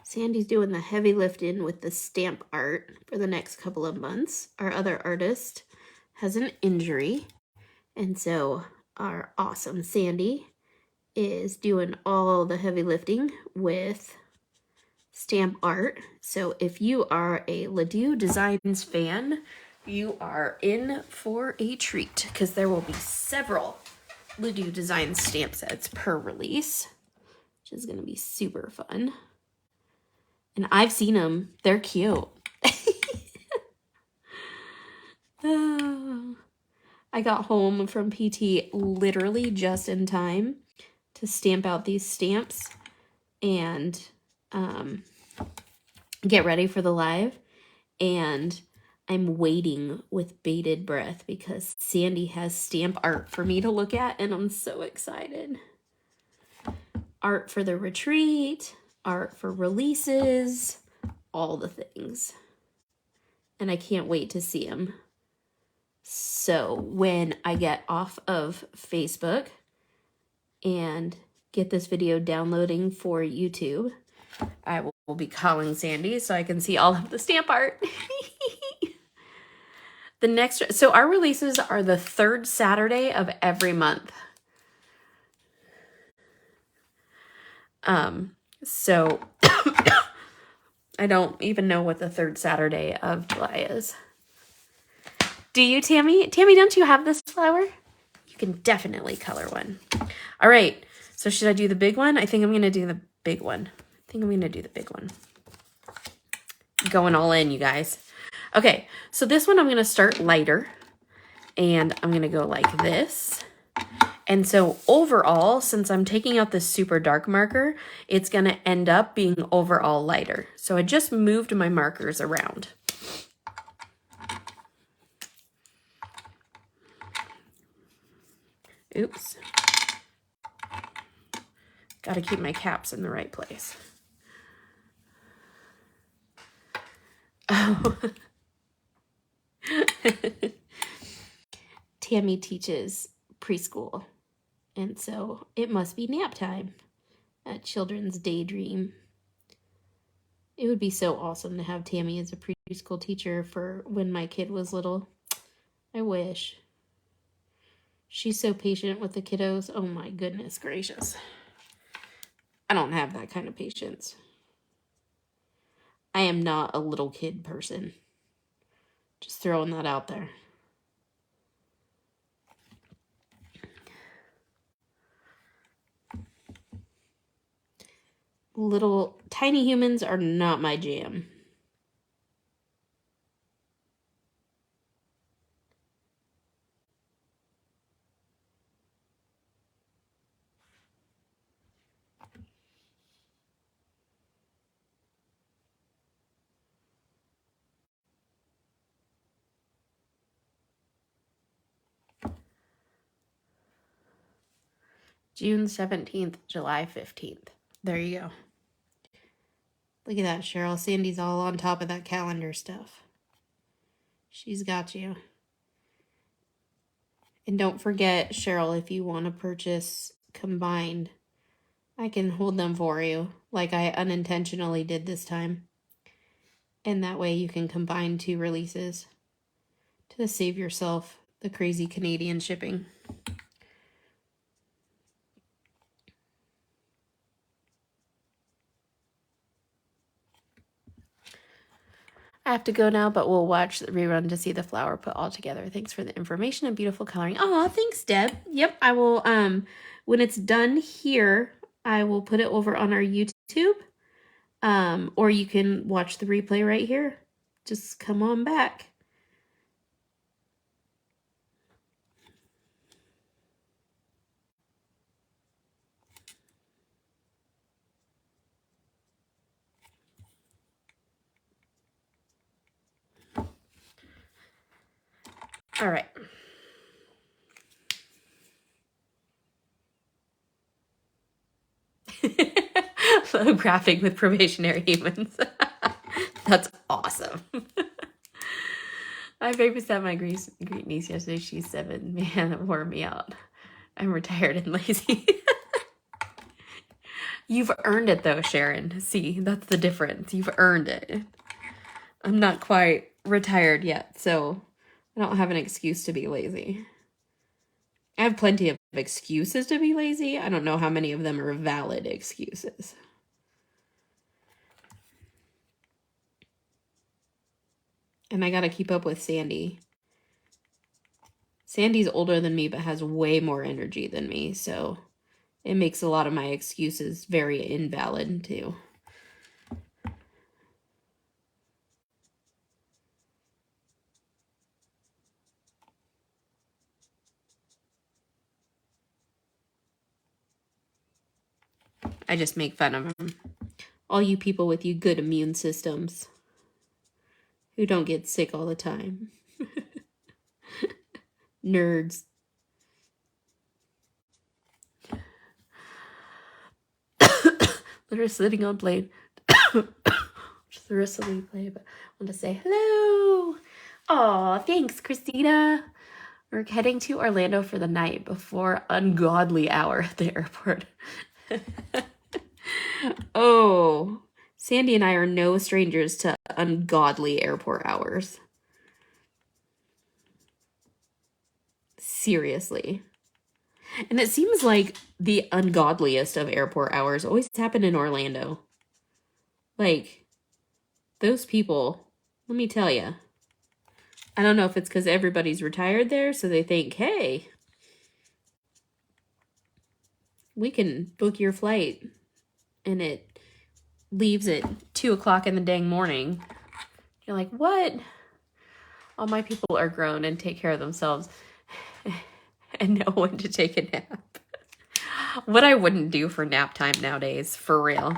Sandy's doing the heavy lifting with the stamp art for the next couple of months. Our other artist has an injury, and so our awesome Sandy is doing all the heavy lifting with stamp art. So if you are a Ledoux Designs fan, you are in for a treat because there will be several Ledoux Designs stamp sets per release, which is going to be super fun. And I've seen them. They're cute. I got home from PT literally just in time to stamp out these stamps and get ready for the live. And I'm waiting with bated breath because Sandy has stamp art for me to look at, and I'm so excited. Art for the retreat, art for releases, all the things. And I can't wait to see them. So when I get off of Facebook and get this video downloading for YouTube, I will be calling Sandy so I can see all of the stamp art. So our releases are the third Saturday of every month. So I don't even know what the third Saturday of July is. Do you, Tammy? Tammy, don't you have this flower? You can definitely color one. All right. So should I do the big one? I think I'm going to do the big one. Going all in, you guys. Okay. So this one I'm going to start lighter. And I'm going to go like this. And so overall, since I'm taking out this super dark marker, it's going to end up being overall lighter. So I just moved my markers around. Oops. Gotta keep my caps in the right place. Oh. Tammy teaches preschool, and so it must be nap time at Children's Daydream. It would be so awesome to have Tammy as a preschool teacher for when my kid was little. I wish. She's so patient with the kiddos. Oh my goodness gracious. I don't have that kind of patience. I am not a little kid person. Just throwing that out there. Little tiny humans are not my jam. June 17th, July 15th. There you go. Look at that, Cheryl. Sandy's all on top of that calendar stuff. She's got you. And don't forget, Cheryl, if you want to purchase combined, I can hold them for you, like I unintentionally did this time. And that way you can combine 2 releases to save yourself the crazy Canadian shipping. I have to go now, but we'll watch the rerun to see the flower put all together. Thanks for the information and beautiful coloring. Oh, thanks, Deb. Yep, I will, when it's done here, I will put it over on our YouTube. Or you can watch the replay right here. Just come on back. All right. Photographic with probationary humans. That's awesome. I babysat my great niece yesterday. She's 7. Man, it wore me out. I'm retired and lazy. You've earned it though, Sharon. See, that's the difference. You've earned it. I'm not quite retired yet, so I don't have an excuse to be lazy. I have plenty of excuses to be lazy. I don't know how many of them are valid excuses. And I gotta keep up with Sandy. Sandy's older than me, but has way more energy than me, so it makes a lot of my excuses very invalid, too. I just make fun of them. All you people with you good immune systems who don't get sick all the time. Nerds. They're sitting on plane. Just the rest of the play, but I want to say hello. Aw, thanks, Christina. We're heading to Orlando for the night before ungodly hour at the airport. Oh, Sandy and I are no strangers to ungodly airport hours. Seriously. And it seems like the ungodliest of airport hours always happen in Orlando. Like, those people, let me tell you. I don't know if it's because everybody's retired there, so they think, hey, we can book your flight. And it leaves at 2 o'clock in the dang morning. You're like, what? All my people are grown and take care of themselves and know when to take a nap. What I wouldn't do for nap time nowadays, for real.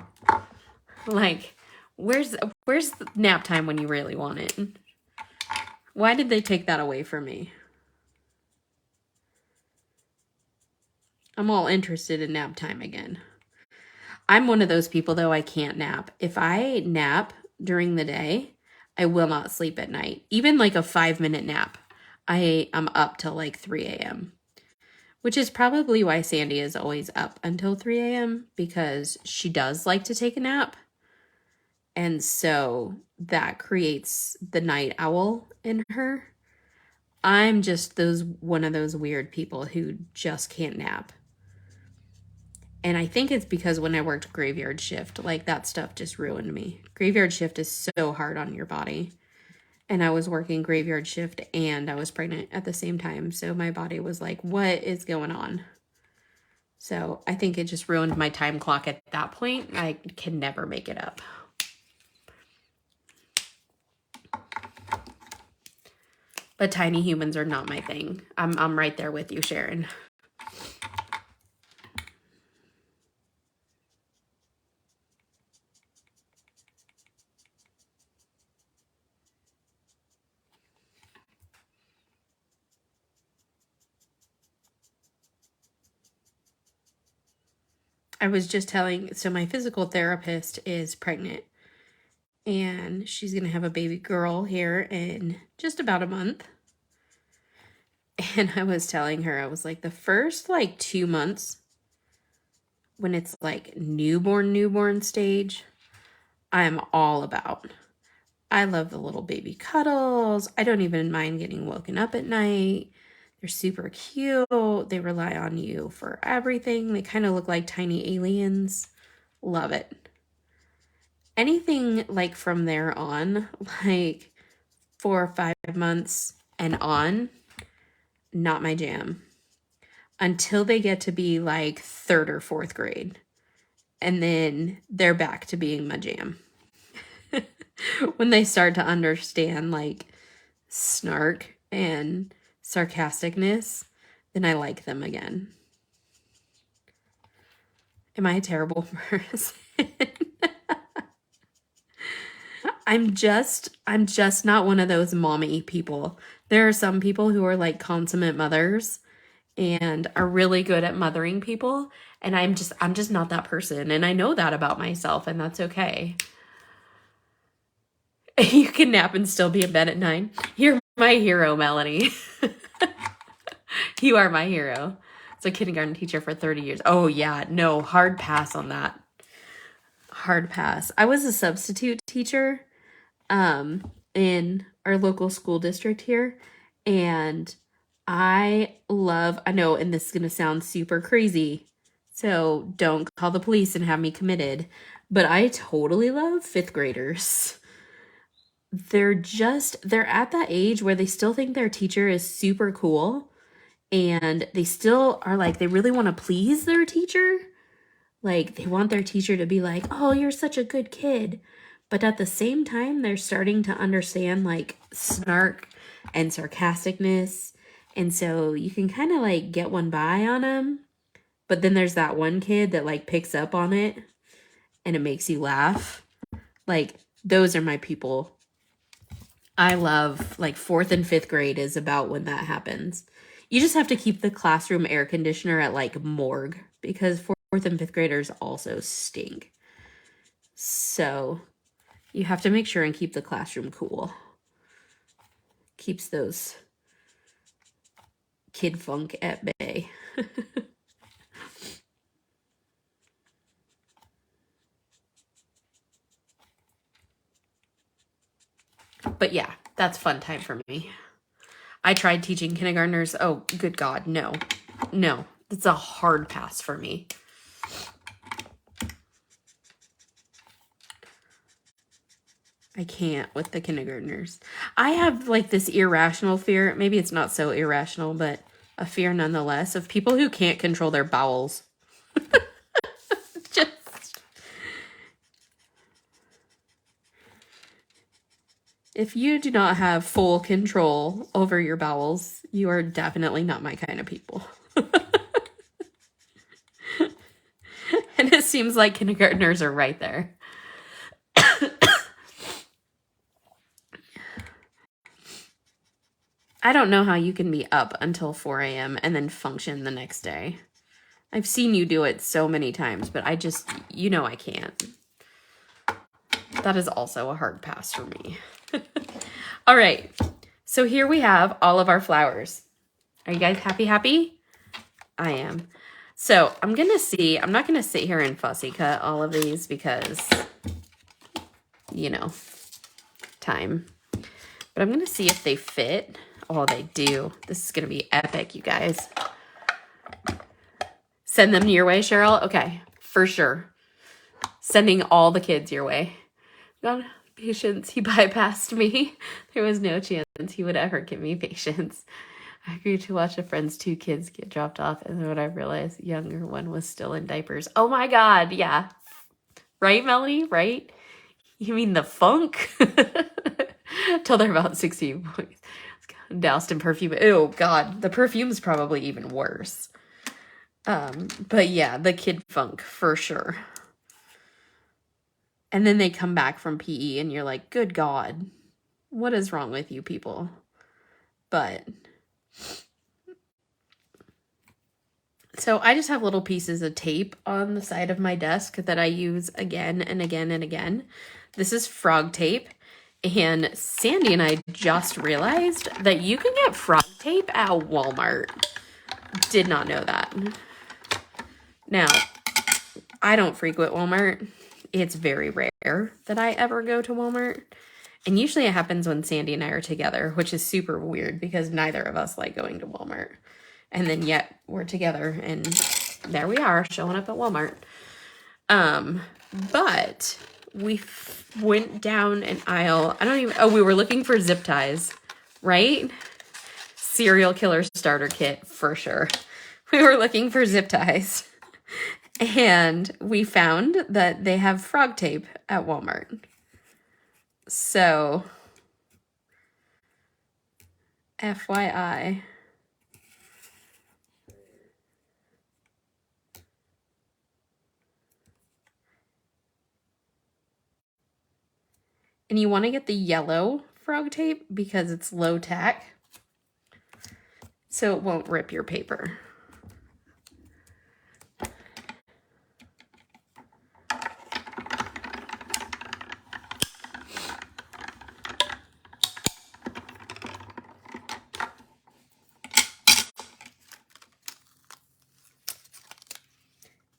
Like, where's the nap time when you really want it? Why did they take that away from me? I'm all interested in nap time again. I'm one of those people, though, I can't nap. If I nap during the day, I will not sleep at night. Even like a 5-minute nap, I'm up till like 3 a.m., which is probably why Sandy is always up until 3 a.m. because she does like to take a nap. And so that creates the night owl in her. I'm just one of those weird people who just can't nap. And I think it's because when I worked graveyard shift, like that stuff just ruined me. Graveyard shift is so hard on your body. And I was working graveyard shift and I was pregnant at the same time. So my body was like, what is going on? So I think it just ruined my time clock at that point. I can never make it up. But tiny humans are not my thing. I'm right there with you, Sharon. I was just telling, so my physical therapist is pregnant and she's going to have a baby girl here in just about a month. And I was telling her, I was like, the first like 2 months when it's like newborn stage, I'm all about. I love the little baby cuddles. I don't even mind getting woken up at night. They're super cute. They rely on you for everything. They kind of look like tiny aliens. Love it. Anything like from there on, like 4 or 5 months and on, not my jam. Until they get to be like 3rd or 4th grade. And then they're back to being my jam. When they start to understand like snark and sarcasticness, then I like them again. Am I a terrible person? I'm just not one of those mommy people. There are some people who are like consummate mothers and are really good at mothering people, and I'm just not that person, and I know that about myself, and that's okay. You can nap and still be in bed at 9. You're my hero, Melanie. You are my hero. It's a kindergarten teacher for 30 years. Oh yeah, no, hard pass on that. Hard pass. I was a substitute teacher in our local school district here, and I know, and this is going to sound super crazy, so don't call the police and have me committed, but I totally love 5th graders. They're at that age where they still think their teacher is super cool, and they still are like, they really want to please their teacher. Like, they want their teacher to be like, oh, you're such a good kid. But at the same time, they're starting to understand like snark and sarcasticness. And so you can kind of like get one by on them. But then there's that one kid that like picks up on it and it makes you laugh. Like, those are my people. I love like 4th and 5th grade is about when that happens. You just have to keep the classroom air conditioner at like morgue because 4th and 5th graders also stink. So you have to make sure and keep the classroom cool. Keeps those kid funk at bay. But yeah, that's fun time for me. I tried teaching kindergartners. Oh, good God, no. No, it's a hard pass for me. I can't with the kindergartners. I have like this irrational fear. Maybe it's not so irrational, but a fear nonetheless of people who can't control their bowels. Just, if you do not have full control over your bowels, you are definitely not my kind of people. And it seems like kindergartners are right there. I don't know how you can be up until 4 a.m. and then function the next day. I've seen you do it so many times, but I just, you know I can't. That is also a hard pass for me. All right, so here we have all of our flowers. Are you guys happy? I am. So I'm gonna see, I'm not gonna sit here and fussy cut all of these because, you know, time. But I'm gonna see if they fit. Oh, they do. This is gonna be epic, you guys. Send them your way, Cheryl? Okay, for sure. Sending all the kids your way. God, patience, he bypassed me. There was no chance he would ever give me patience. I agreed to watch a friend's 2 kids get dropped off, and then when I realized the younger one was still in diapers. Oh my God, yeah. Right, Melanie? Right? You mean the funk? Till they're about 16 points. Doused in perfume. Oh God, the perfume's probably even worse. But yeah, the kid funk for sure. And then they come back from PE and you're like, good God, what is wrong with you people? But so I just have little pieces of tape on the side of my desk that I use again and again and again. This is frog tape. And Sandy and I just realized that you can get frog tape at Walmart. Did not know that. Now, I don't frequent Walmart. It's very rare that I ever go to Walmart. And usually it happens when Sandy and I are together, which is super weird because neither of us like going to Walmart. And then yet we're together and there we are showing up at Walmart. But we went down an aisle. We were looking for zip ties, right? Serial killer starter kit for sure. We were looking for zip ties. And we found that they have frog tape at Walmart. So, FYI. And you want to get the yellow frog tape because it's low tack. So it won't rip your paper.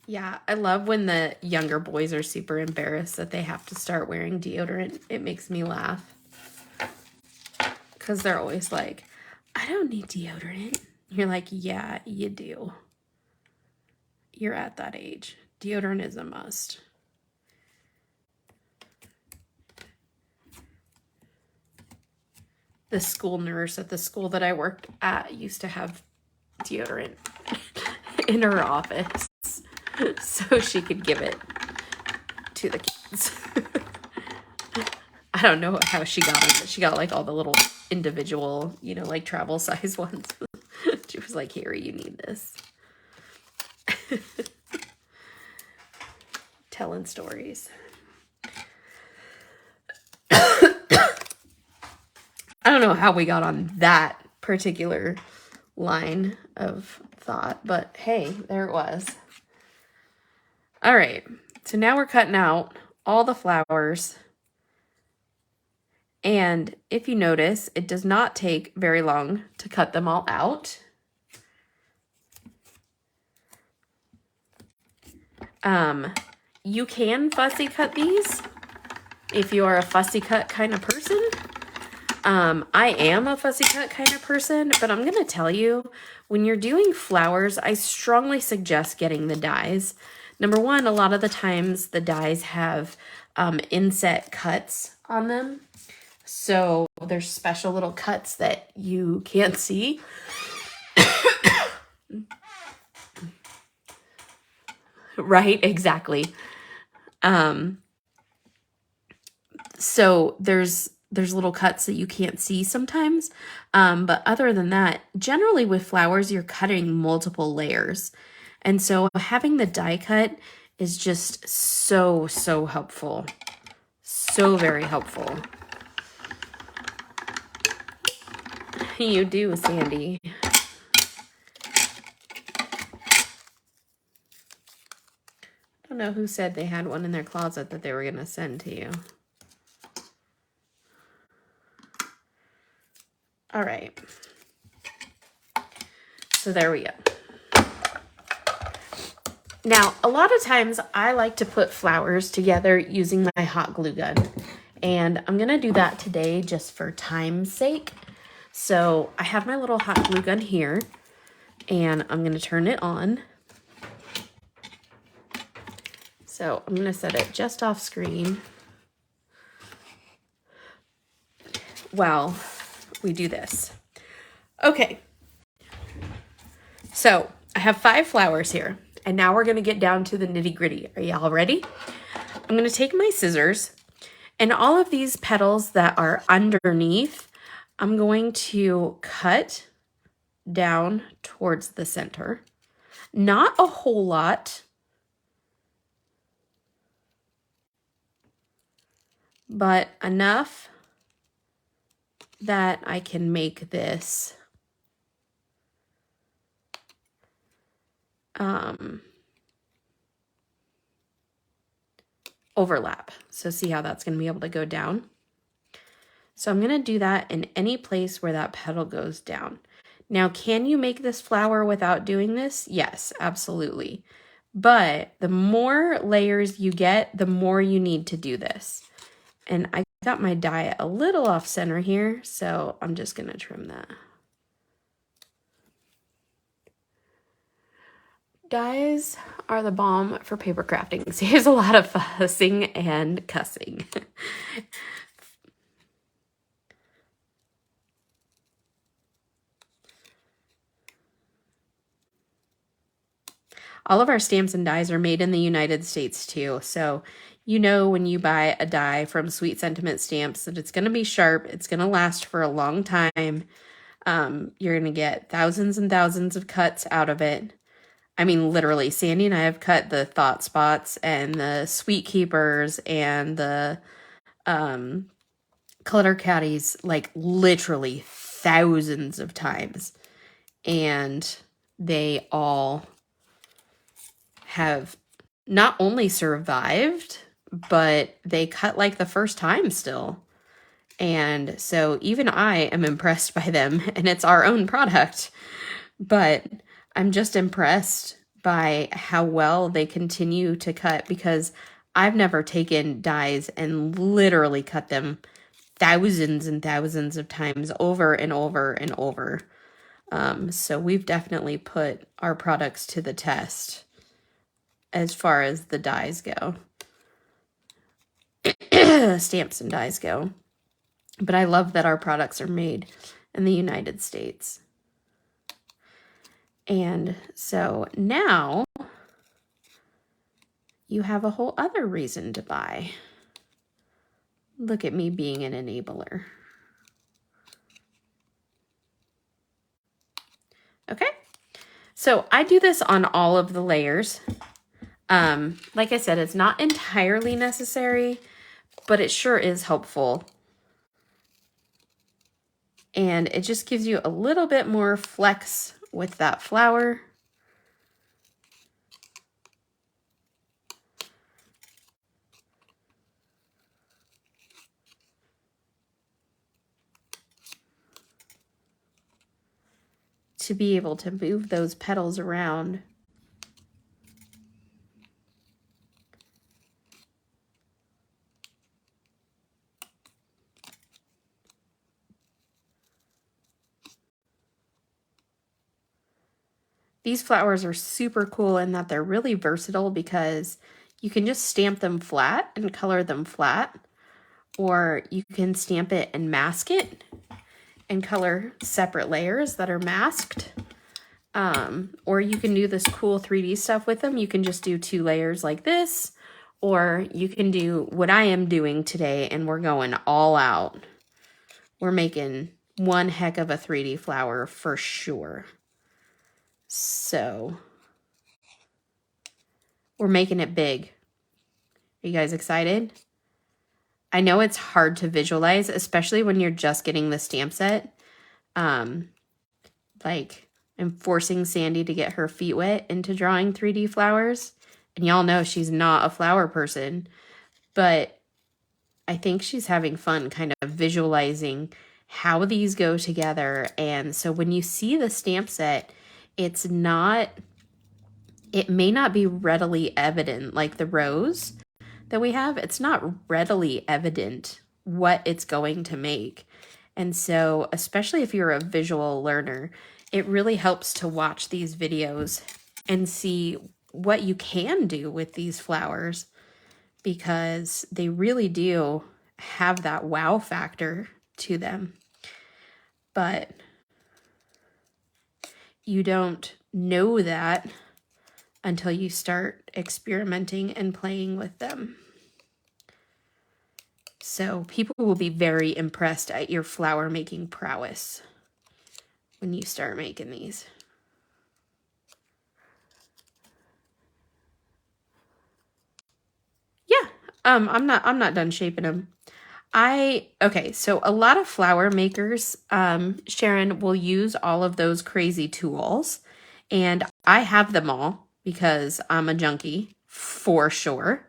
Yeah, I love when the younger boys are super embarrassed that they have to start wearing deodorant. It makes me laugh. Because they're always like, I don't need deodorant. You're like, yeah, you do. You're at that age. Deodorant is a must. The school nurse at the school that I worked at used to have deodorant in her office so she could give it to the kids. I don't know how she got it, but she got like all the little individual, you know, like travel size ones. She was like, Harry, you need this. Telling stories. I don't know how we got on that particular line of thought, but hey, there it was. All right, so now we're cutting out all the flowers. And if you notice, it does not take very long to cut them all out. You can fussy cut these if you are a fussy cut kind of person. I am a fussy cut kind of person, but I'm going to tell you, when you're doing flowers, I strongly suggest getting the dies. Number one, a lot of the times the dies have inset cuts on them. So there's special little cuts that you can't see. Right, exactly. So there's little cuts that you can't see sometimes. But other than that, generally with flowers, you're cutting multiple layers. And so having the die cut is just so, so helpful. So very helpful. You do, Sandy. don't know who said they had one in their closet that they were going to send to you. All right. So there we go. Now, a lot of times I like to put flowers together using my hot glue gun. And I'm going to do that today just for time's sake. So I have my little hot glue gun here. And I'm going to turn it on. So I'm going to set it just off screen while we do this. Okay. So I have 5 flowers here. And now we're going to get down to the nitty gritty. Are y'all ready? I'm going to take my scissors and all of these petals that are underneath, I'm going to cut down towards the center. Not a whole lot, but enough that I can make this overlap. So see how that's going to be able to go down. So I'm going to do that in any place where that petal goes down. Now, can you make this flower without doing this? Yes, absolutely. But the more layers you get, the more you need to do this. And I got my die a little off center here, so I'm just going to trim that. Dies are the bomb for paper crafting. Saves a lot of fussing and cussing. All of our stamps and dies are made in the United States too. So you know when you buy a die from Sweet Sentiment Stamps that it's going to be sharp. It's going to last for a long time. You're going to get thousands and thousands of cuts out of it. I mean, literally, Sandy and I have cut the Thought Spots and the Sweet Keepers and the Clutter Caddies like literally thousands of times. And they all have not only survived, but they cut like the first time still. And so even I am impressed by them, and it's our own product. But I'm just impressed by how well they continue to cut, because I've never taken dies and literally cut them thousands and thousands of times over and over and over. So we've definitely put our products to the test as far as the dies go. Stamps and dies go. But I love that our products are made in the United States. And so now you have a whole other reason to buy. Look at me being an enabler. Okay, so I do this on all of the layers. Like I said, it's not entirely necessary, but it sure is helpful. And it just gives you a little bit more flex with that flower. To be able to move those petals around. These flowers are super cool in that they're really versatile, because you can just stamp them flat and color them flat, or you can stamp it and mask it and color separate layers that are masked. Or you can do this cool 3D stuff with them. You can just do 2 layers like this, or you can do what I am doing today, and we're going all out. We're making one heck of a 3D flower for sure. So we're making it big. Are you guys excited? I know it's hard to visualize, especially when you're just getting the stamp set. Like, I'm forcing Sandy to get her feet wet into drawing 3D flowers, And y'all know she's not a flower person, but I think she's having fun kind of visualizing how these go together. And so when you see the stamp set, it may not be readily evident, like the rose that we have, it's not readily evident what it's going to make. And so, especially if you're a visual learner, it really helps to watch these videos and see what you can do with these flowers, because they really do have that wow factor to them. But you don't know that until you start experimenting and playing with them. So people will be very impressed at your flower making prowess when you start making these. Yeah, I'm not done shaping them. Okay, so a lot of flower makers, Sharon, will use all of those crazy tools, and I have them all because I'm a junkie for sure.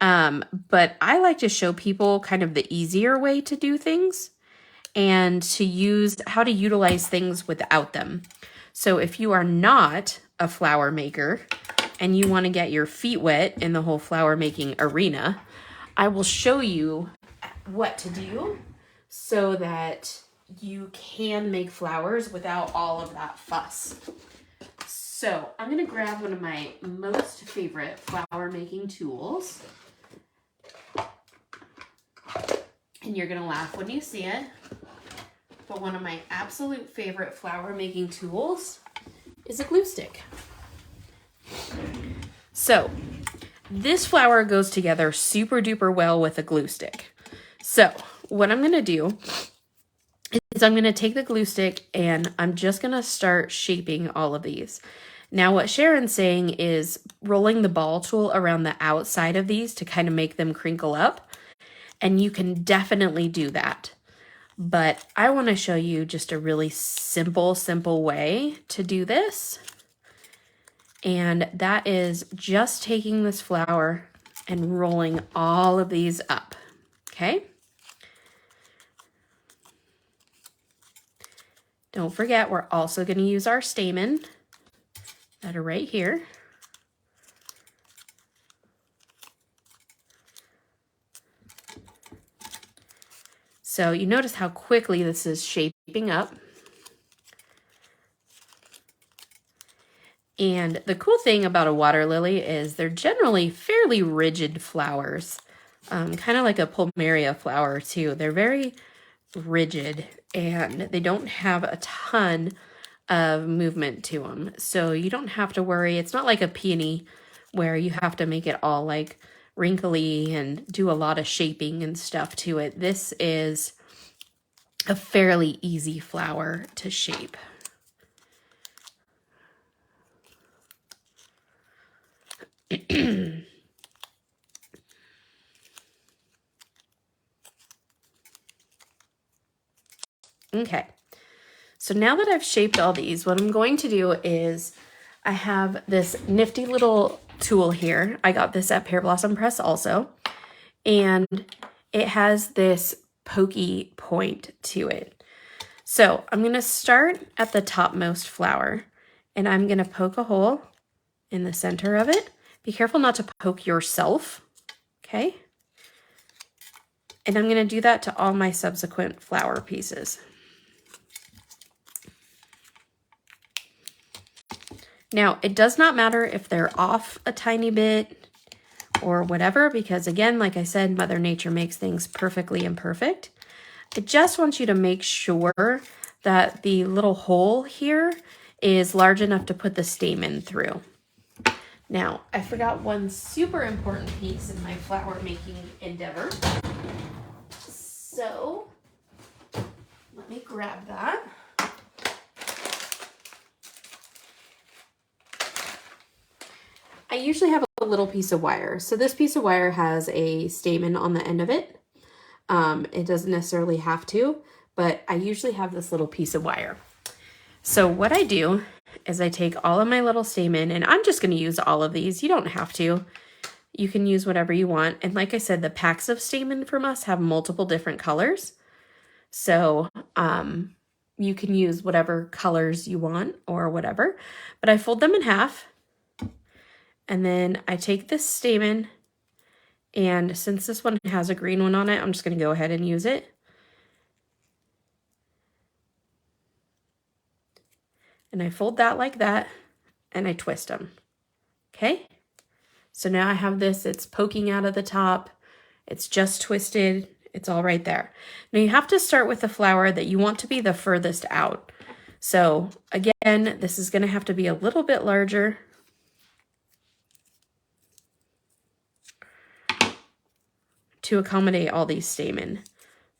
But I like to show people kind of the easier way to do things and to use how to utilize things without them. So if you are not a flower maker and you want to get your feet wet in the whole flower making arena, I will show you what to do so that you can make flowers without all of that fuss. So I'm going to grab one of my most favorite flower making tools. And you're going to laugh when you see it. But one of my absolute favorite flower making tools is a glue stick. So this flower goes together super duper well with a glue stick. So what I'm going to do is I'm going to take the glue stick and I'm just going to start shaping all of these. Now what Sharon's saying is rolling the ball tool around the outside of these to kind of make them crinkle up. And you can definitely do that. But I want to show you just a really simple way to do this. And that is just taking this flower and rolling all of these up. Okay? Don't forget, we're also going to use our stamen that are right here. So you notice how quickly this is shaping up. And the cool thing about a water lily is they're generally fairly rigid flowers, kind of like a plumeria flower too. They're very rigid and they don't have a ton of movement to them. So you don't have to worry. It's not like a peony where you have to make it all like wrinkly and do a lot of shaping and stuff to it. This is a fairly easy flower to shape. Okay, so now that I've shaped all these, what I'm going to do is I have this nifty little tool here. I got this at Pear Blossom Press also, and it has this pokey point to it. So I'm going to start at the topmost flower, and I'm going to poke a hole in the center of it. Be careful not to poke yourself, okay? And I'm going to do that to all my subsequent flower pieces. Now, it does not matter if they're off a tiny bit or whatever, because again, like I said, Mother Nature makes things perfectly imperfect. I just want you to make sure that the little hole here is large enough to put the stamen through. Now, I forgot one super important piece in my flower making endeavor. So, let me grab that. I usually have a little piece of wire. So this piece of wire has a stamen on the end of it. It doesn't necessarily have to, but I usually have this little piece of wire. So what I do is I take all of my little stamen, and I'm just going to use all of these. You don't have to. You can use whatever you want. And like I said, the packs of stamen from us have multiple different colors. So you can use whatever colors you want or whatever. But I fold them in half. And then I take this stamen, and since this one has a green one on it, I'm just going to go ahead and use it. And I fold that like that, and I twist them. Okay? So now I have this, it's poking out of the top. It's just twisted. It's all right there. Now you have to start with the flower that you want to be the furthest out. So again, this is going to have to be a little bit larger. To accommodate all these stamen.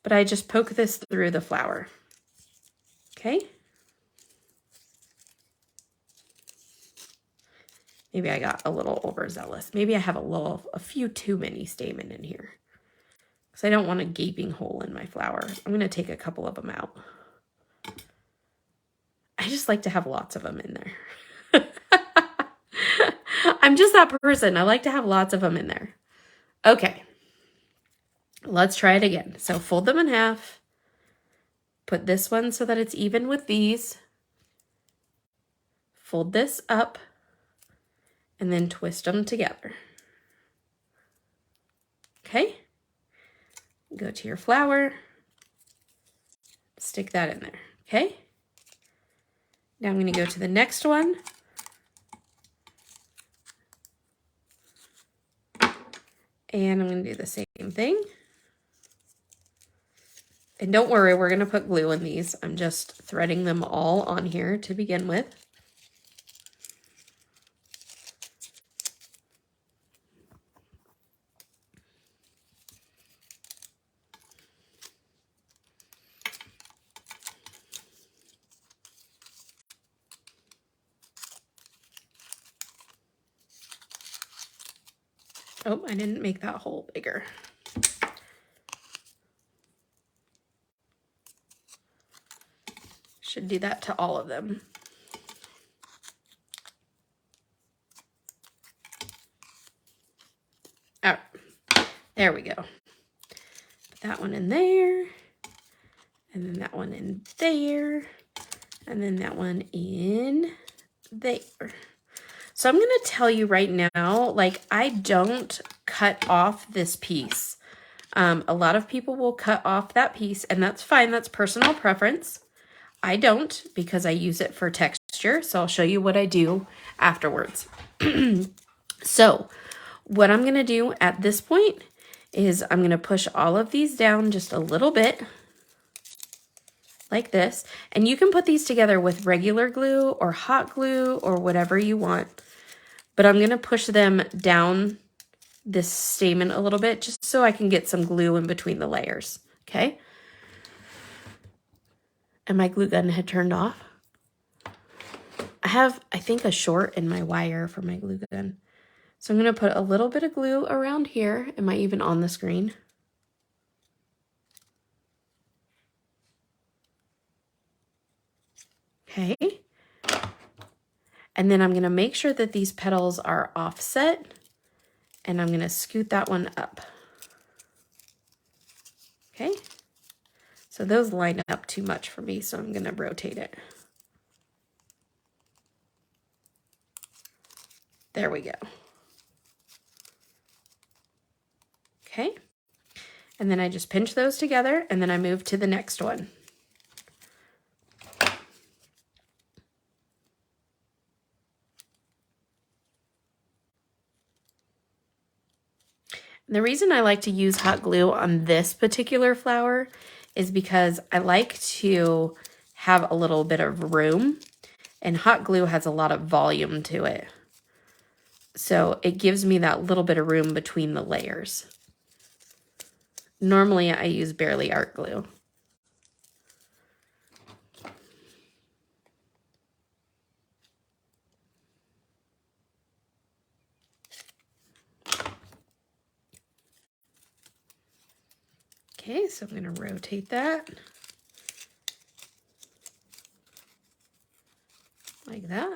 But I just poke this through the flower. Okay? Maybe I got a little overzealous. Maybe I have a few too many stamen in here. Because I don't want a gaping hole in my flower. I'm going to take a couple of them out. I just like to have lots of them in there. I'm just that person. I like to have lots of them in there. Okay. Let's try it again. So fold them in half. Put this one so that it's even with these. Fold this up. And then twist them together. Okay? Go to your flower. Stick that in there. Okay? Now I'm going to go to the next one. And I'm going to do the same thing. And don't worry, we're going to put glue in these. I'm just threading them all on here to begin with. Oh, I didn't make that hole bigger. Should do that to all of them. All right, there we go. Put that one in there, and then that one in there, and then that one in there. So I'm going to tell you right now, like, I don't cut off this piece. A lot of people will cut off that piece, and that's fine. That's personal preference. I don't, because I use it for texture. So I'll show you what I do afterwards. So what I'm going to do at this point is I'm going to push all of these down just a little bit. Like this. And you can put these together with regular glue or hot glue or whatever you want. But I'm going to push them down this stamen a little bit just so I can get some glue in between the layers. Okay? And my glue gun had turned off. I have, I think, a short in my wire for my glue gun. So I'm going to put a little bit of glue around here. Am I even on the screen? Okay. And then I'm going to make sure that these petals are offset, and I'm going to scoot that one up. Okay. So those line up too much for me, so I'm going to rotate it. There we go. Okay. And then I just pinch those together, and then I move to the next one. The reason I like to use hot glue on this particular flower is because I like to have a little bit of room, and hot glue has a lot of volume to it. So it gives me that little bit of room between the layers. Normally I use Barely Art glue. Okay, so I'm going to rotate that like that.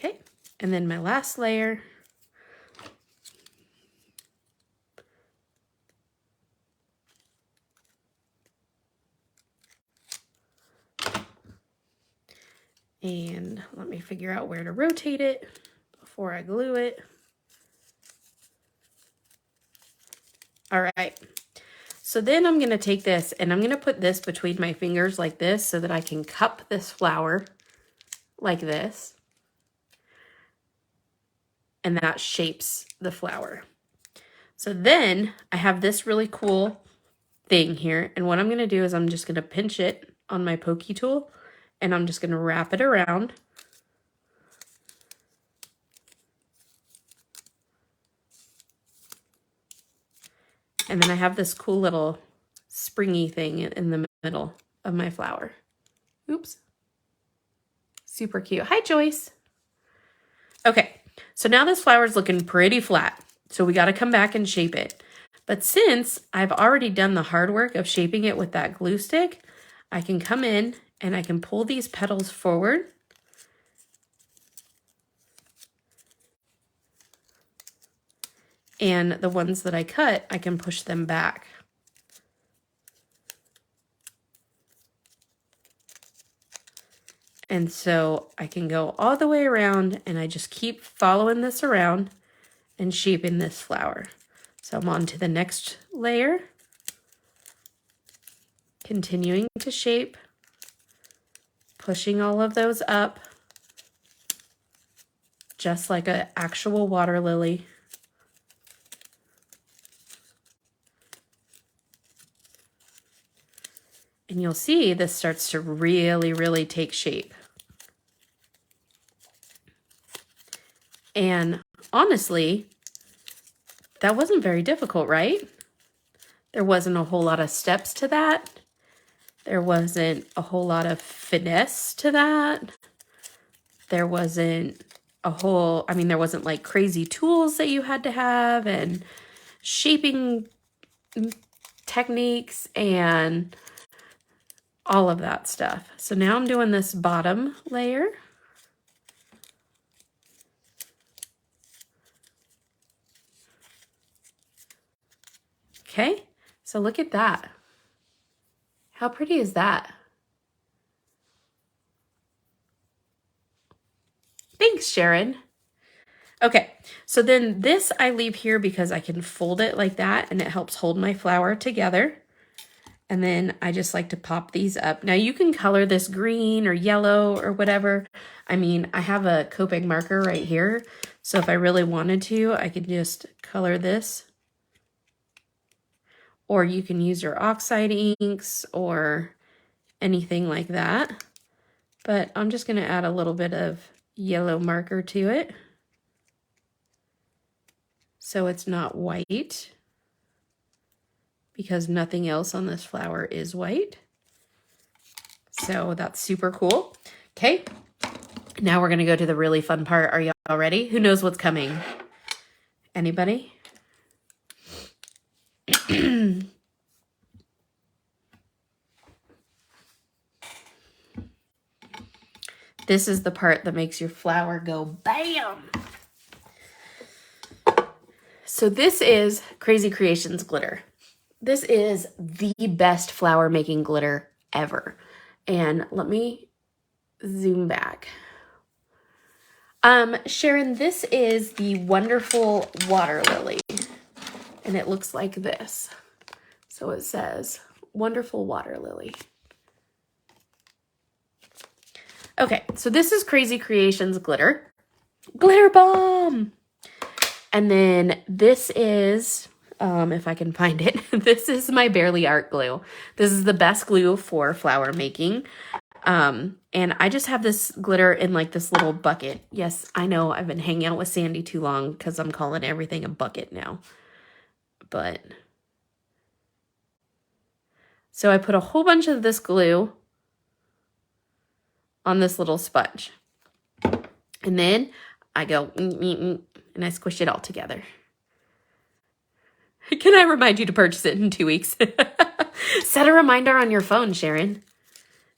Okay, and then my last layer. And let me figure out where to rotate it before I glue it. All right. So then I'm going to take this and I'm going to put this between my fingers like this so that I can cup this flower like this. And that shapes the flower. So then I have this really cool thing here. And what I'm going to do is I'm just going to pinch it on my pokey tool and I'm just going to wrap it around. And then I have this cool little springy thing in the middle of my flower. Oops. Super cute. Hi, Joyce. Okay, so now this flower is looking pretty flat. So we got to come back and shape it. But since I've already done the hard work of shaping it with that glue stick, I can come in and I can pull these petals forward. And the ones that I cut, I can push them back. And so I can go all the way around and I just keep following this around and shaping this flower. So I'm on to the next layer, continuing to shape, pushing all of those up, just like an actual water lily. And you'll see this starts to really, really take shape. And honestly, that wasn't very difficult, right? There wasn't a whole lot of steps to that. There wasn't a whole lot of finesse to that. There wasn't there wasn't like crazy tools that you had to have and shaping techniques and all of that stuff. So now I'm doing this bottom layer. Okay, so look at that. How pretty is that? Thanks, Sharon. Okay, so then this I leave here because I can fold it like that and it helps hold my flower together. And then I just like to pop these up. Now you can color this green or yellow or whatever. I mean, I have a Copic marker right here. So if I really wanted to, I could just color this. Or you can use your oxide inks or anything like that. But I'm just going to add a little bit of yellow marker to it, so it's not white, because nothing else on this flower is white. So that's super cool. Okay, now we're going to go to the really fun part. Are y'all ready? Who knows what's coming? Anybody? This is the part that makes your flower go bam. So this is Crazy Creations glitter. This is the best flower making glitter ever. And let me zoom back. Sharon, this is the Wonderful Waterlily. And it looks like this. So it says Wonderful Waterlily. Okay, so this is Crazy Creations glitter. Glitter bomb! And then this is, if I can find it, this is my Barely Art glue. This is the best glue for flower making. And I just have this glitter in like this little bucket. Yes, I know I've been hanging out with Sandy too long because I'm calling everything a bucket now. But, so I put a whole bunch of this glue on this little sponge. And then I go, and I squish it all together. Can I remind you to purchase it in 2 weeks? Set a reminder on your phone, Sharon.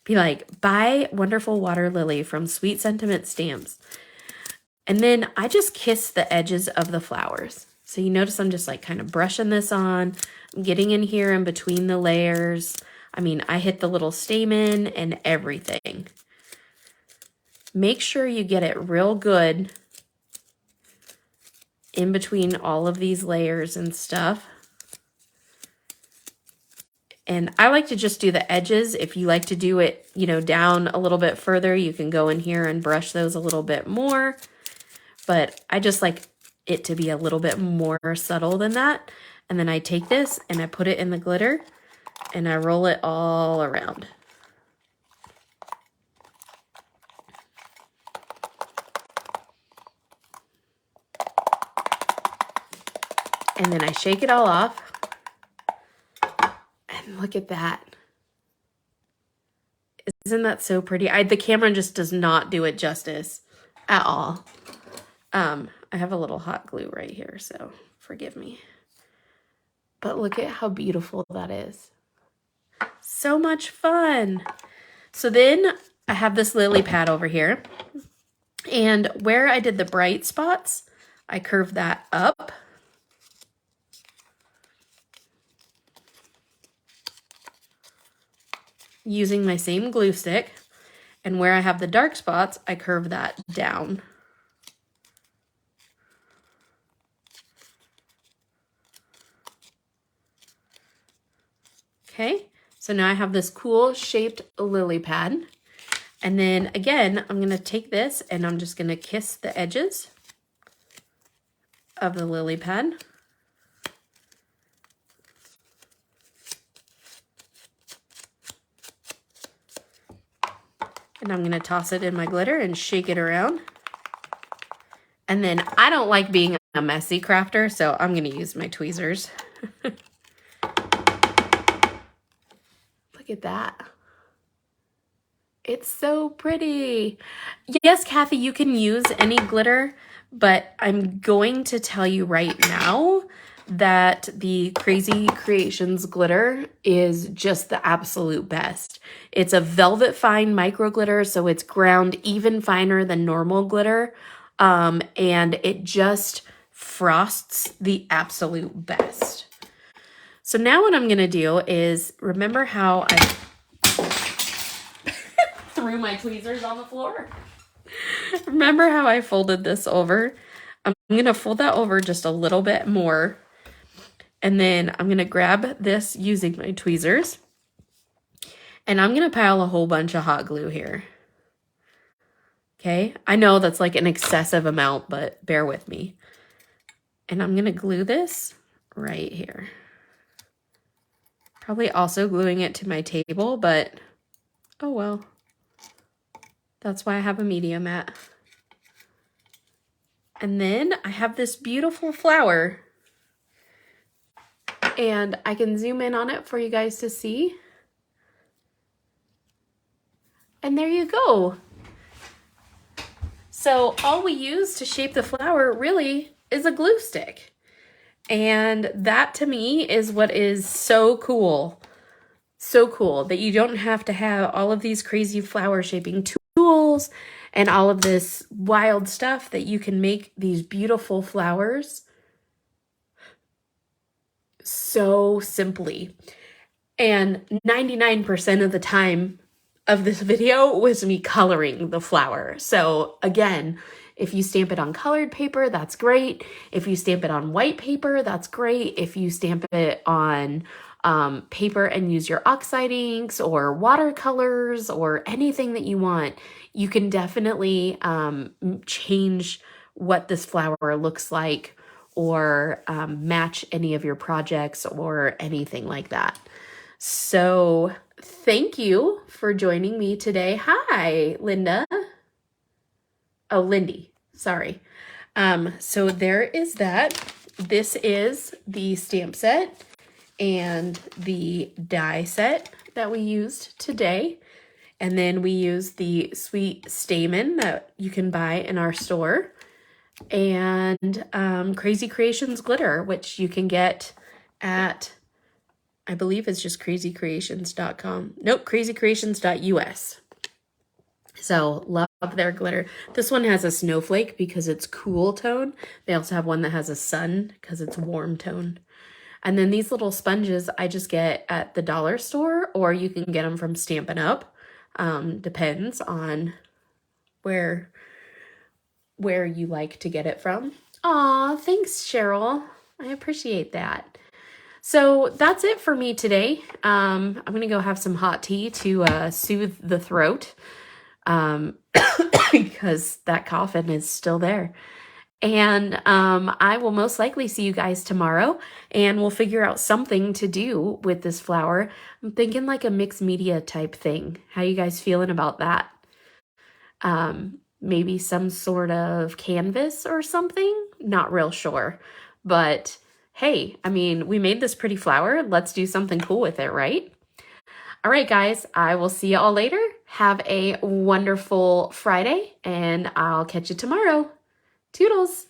Be like, buy Wonderful Waterlily from Sweet Sentiment Stamps. And then I just kiss the edges of the flowers. So you notice I'm just like kind of brushing this on. I'm getting in here in between the layers. I mean, I hit the little stamen and everything. Make sure you get it real good in between all of these layers and stuff. And I like to just do the edges. If you like to do it, you know, down a little bit further, you can go in here and brush those a little bit more. But I just like it to be a little bit more subtle than that. And then I take this and I put it in the glitter and I roll it all around. And then I shake it all off. And look at that. Isn't that so pretty? The camera just does not do it justice at all. I have a little hot glue right here, so forgive me. But look at how beautiful that is. So much fun. So then I have this lily pad over here. And where I did the bright spots, I curved that up. Using my same glue stick. And where I have the dark spots, I curve that down. Okay, so now I have this cool shaped lily pad. And then again, I'm gonna take this and I'm just gonna kiss the edges of the lily pad. And I'm gonna toss it in my glitter and shake it around. And then I don't like being a messy crafter, so I'm gonna use my tweezers. Look at that. It's so pretty. Yes, Kathy, you can use any glitter, but I'm going to tell you right now that the Crazy Creations glitter is just the absolute best. It's a velvet fine micro glitter, so it's ground even finer than normal glitter, and it just frosts the absolute best. So now what I'm gonna do is, remember how I threw my tweezers on the floor? Remember how I folded this over? I'm gonna fold that over just a little bit more. And then I'm gonna grab this using my tweezers. And I'm gonna pile a whole bunch of hot glue here. Okay, I know that's like an excessive amount, but bear with me. And I'm gonna glue this right here. Probably also gluing it to my table, but oh well. That's why I have a media mat. And then I have this beautiful flower. And I can zoom in on it for you guys to see. And there you go. So all we use to shape the flower really is a glue stick. And that to me is what is so cool. So cool that you don't have to have all of these crazy flower shaping tools and all of this wild stuff, that you can make these beautiful flowers so simply. And 99% of the time of this video was me coloring the flower. So again, if you stamp it on colored paper, that's great. If you stamp it on white paper, that's great. If you stamp it on paper and use your oxide inks or watercolors or anything that you want, you can definitely change what this flower looks like, or match any of your projects or anything like that. So thank you for joining me today. Hi, Linda. Oh, Lindy, sorry. So there is that. This is the stamp set and the die set that we used today. And then we used the sweet stamen that you can buy in our store. And Crazy Creations glitter, which you can get at, I believe it's just crazycreations.com. Nope, crazycreations.us. So love their glitter. This one has a snowflake because it's cool tone. They also have one that has a sun because it's warm tone. And then these little sponges I just get at the dollar store, or you can get them from Stampin' Up. Depends on where you like to get it from. Aw, thanks, Cheryl. I appreciate that. So that's it for me today. I'm going to go have some hot tea to soothe the throat because that coughing is still there. And I will most likely see you guys tomorrow, and we'll figure out something to do with this flower. I'm thinking like a mixed media type thing. How you guys feeling about that? Maybe some sort of canvas or something? Not real sure. But hey, I mean, we made this pretty flower. Let's do something cool with it, right? All right, guys, I will see you all later. Have a wonderful Friday, and I'll catch you tomorrow. Toodles!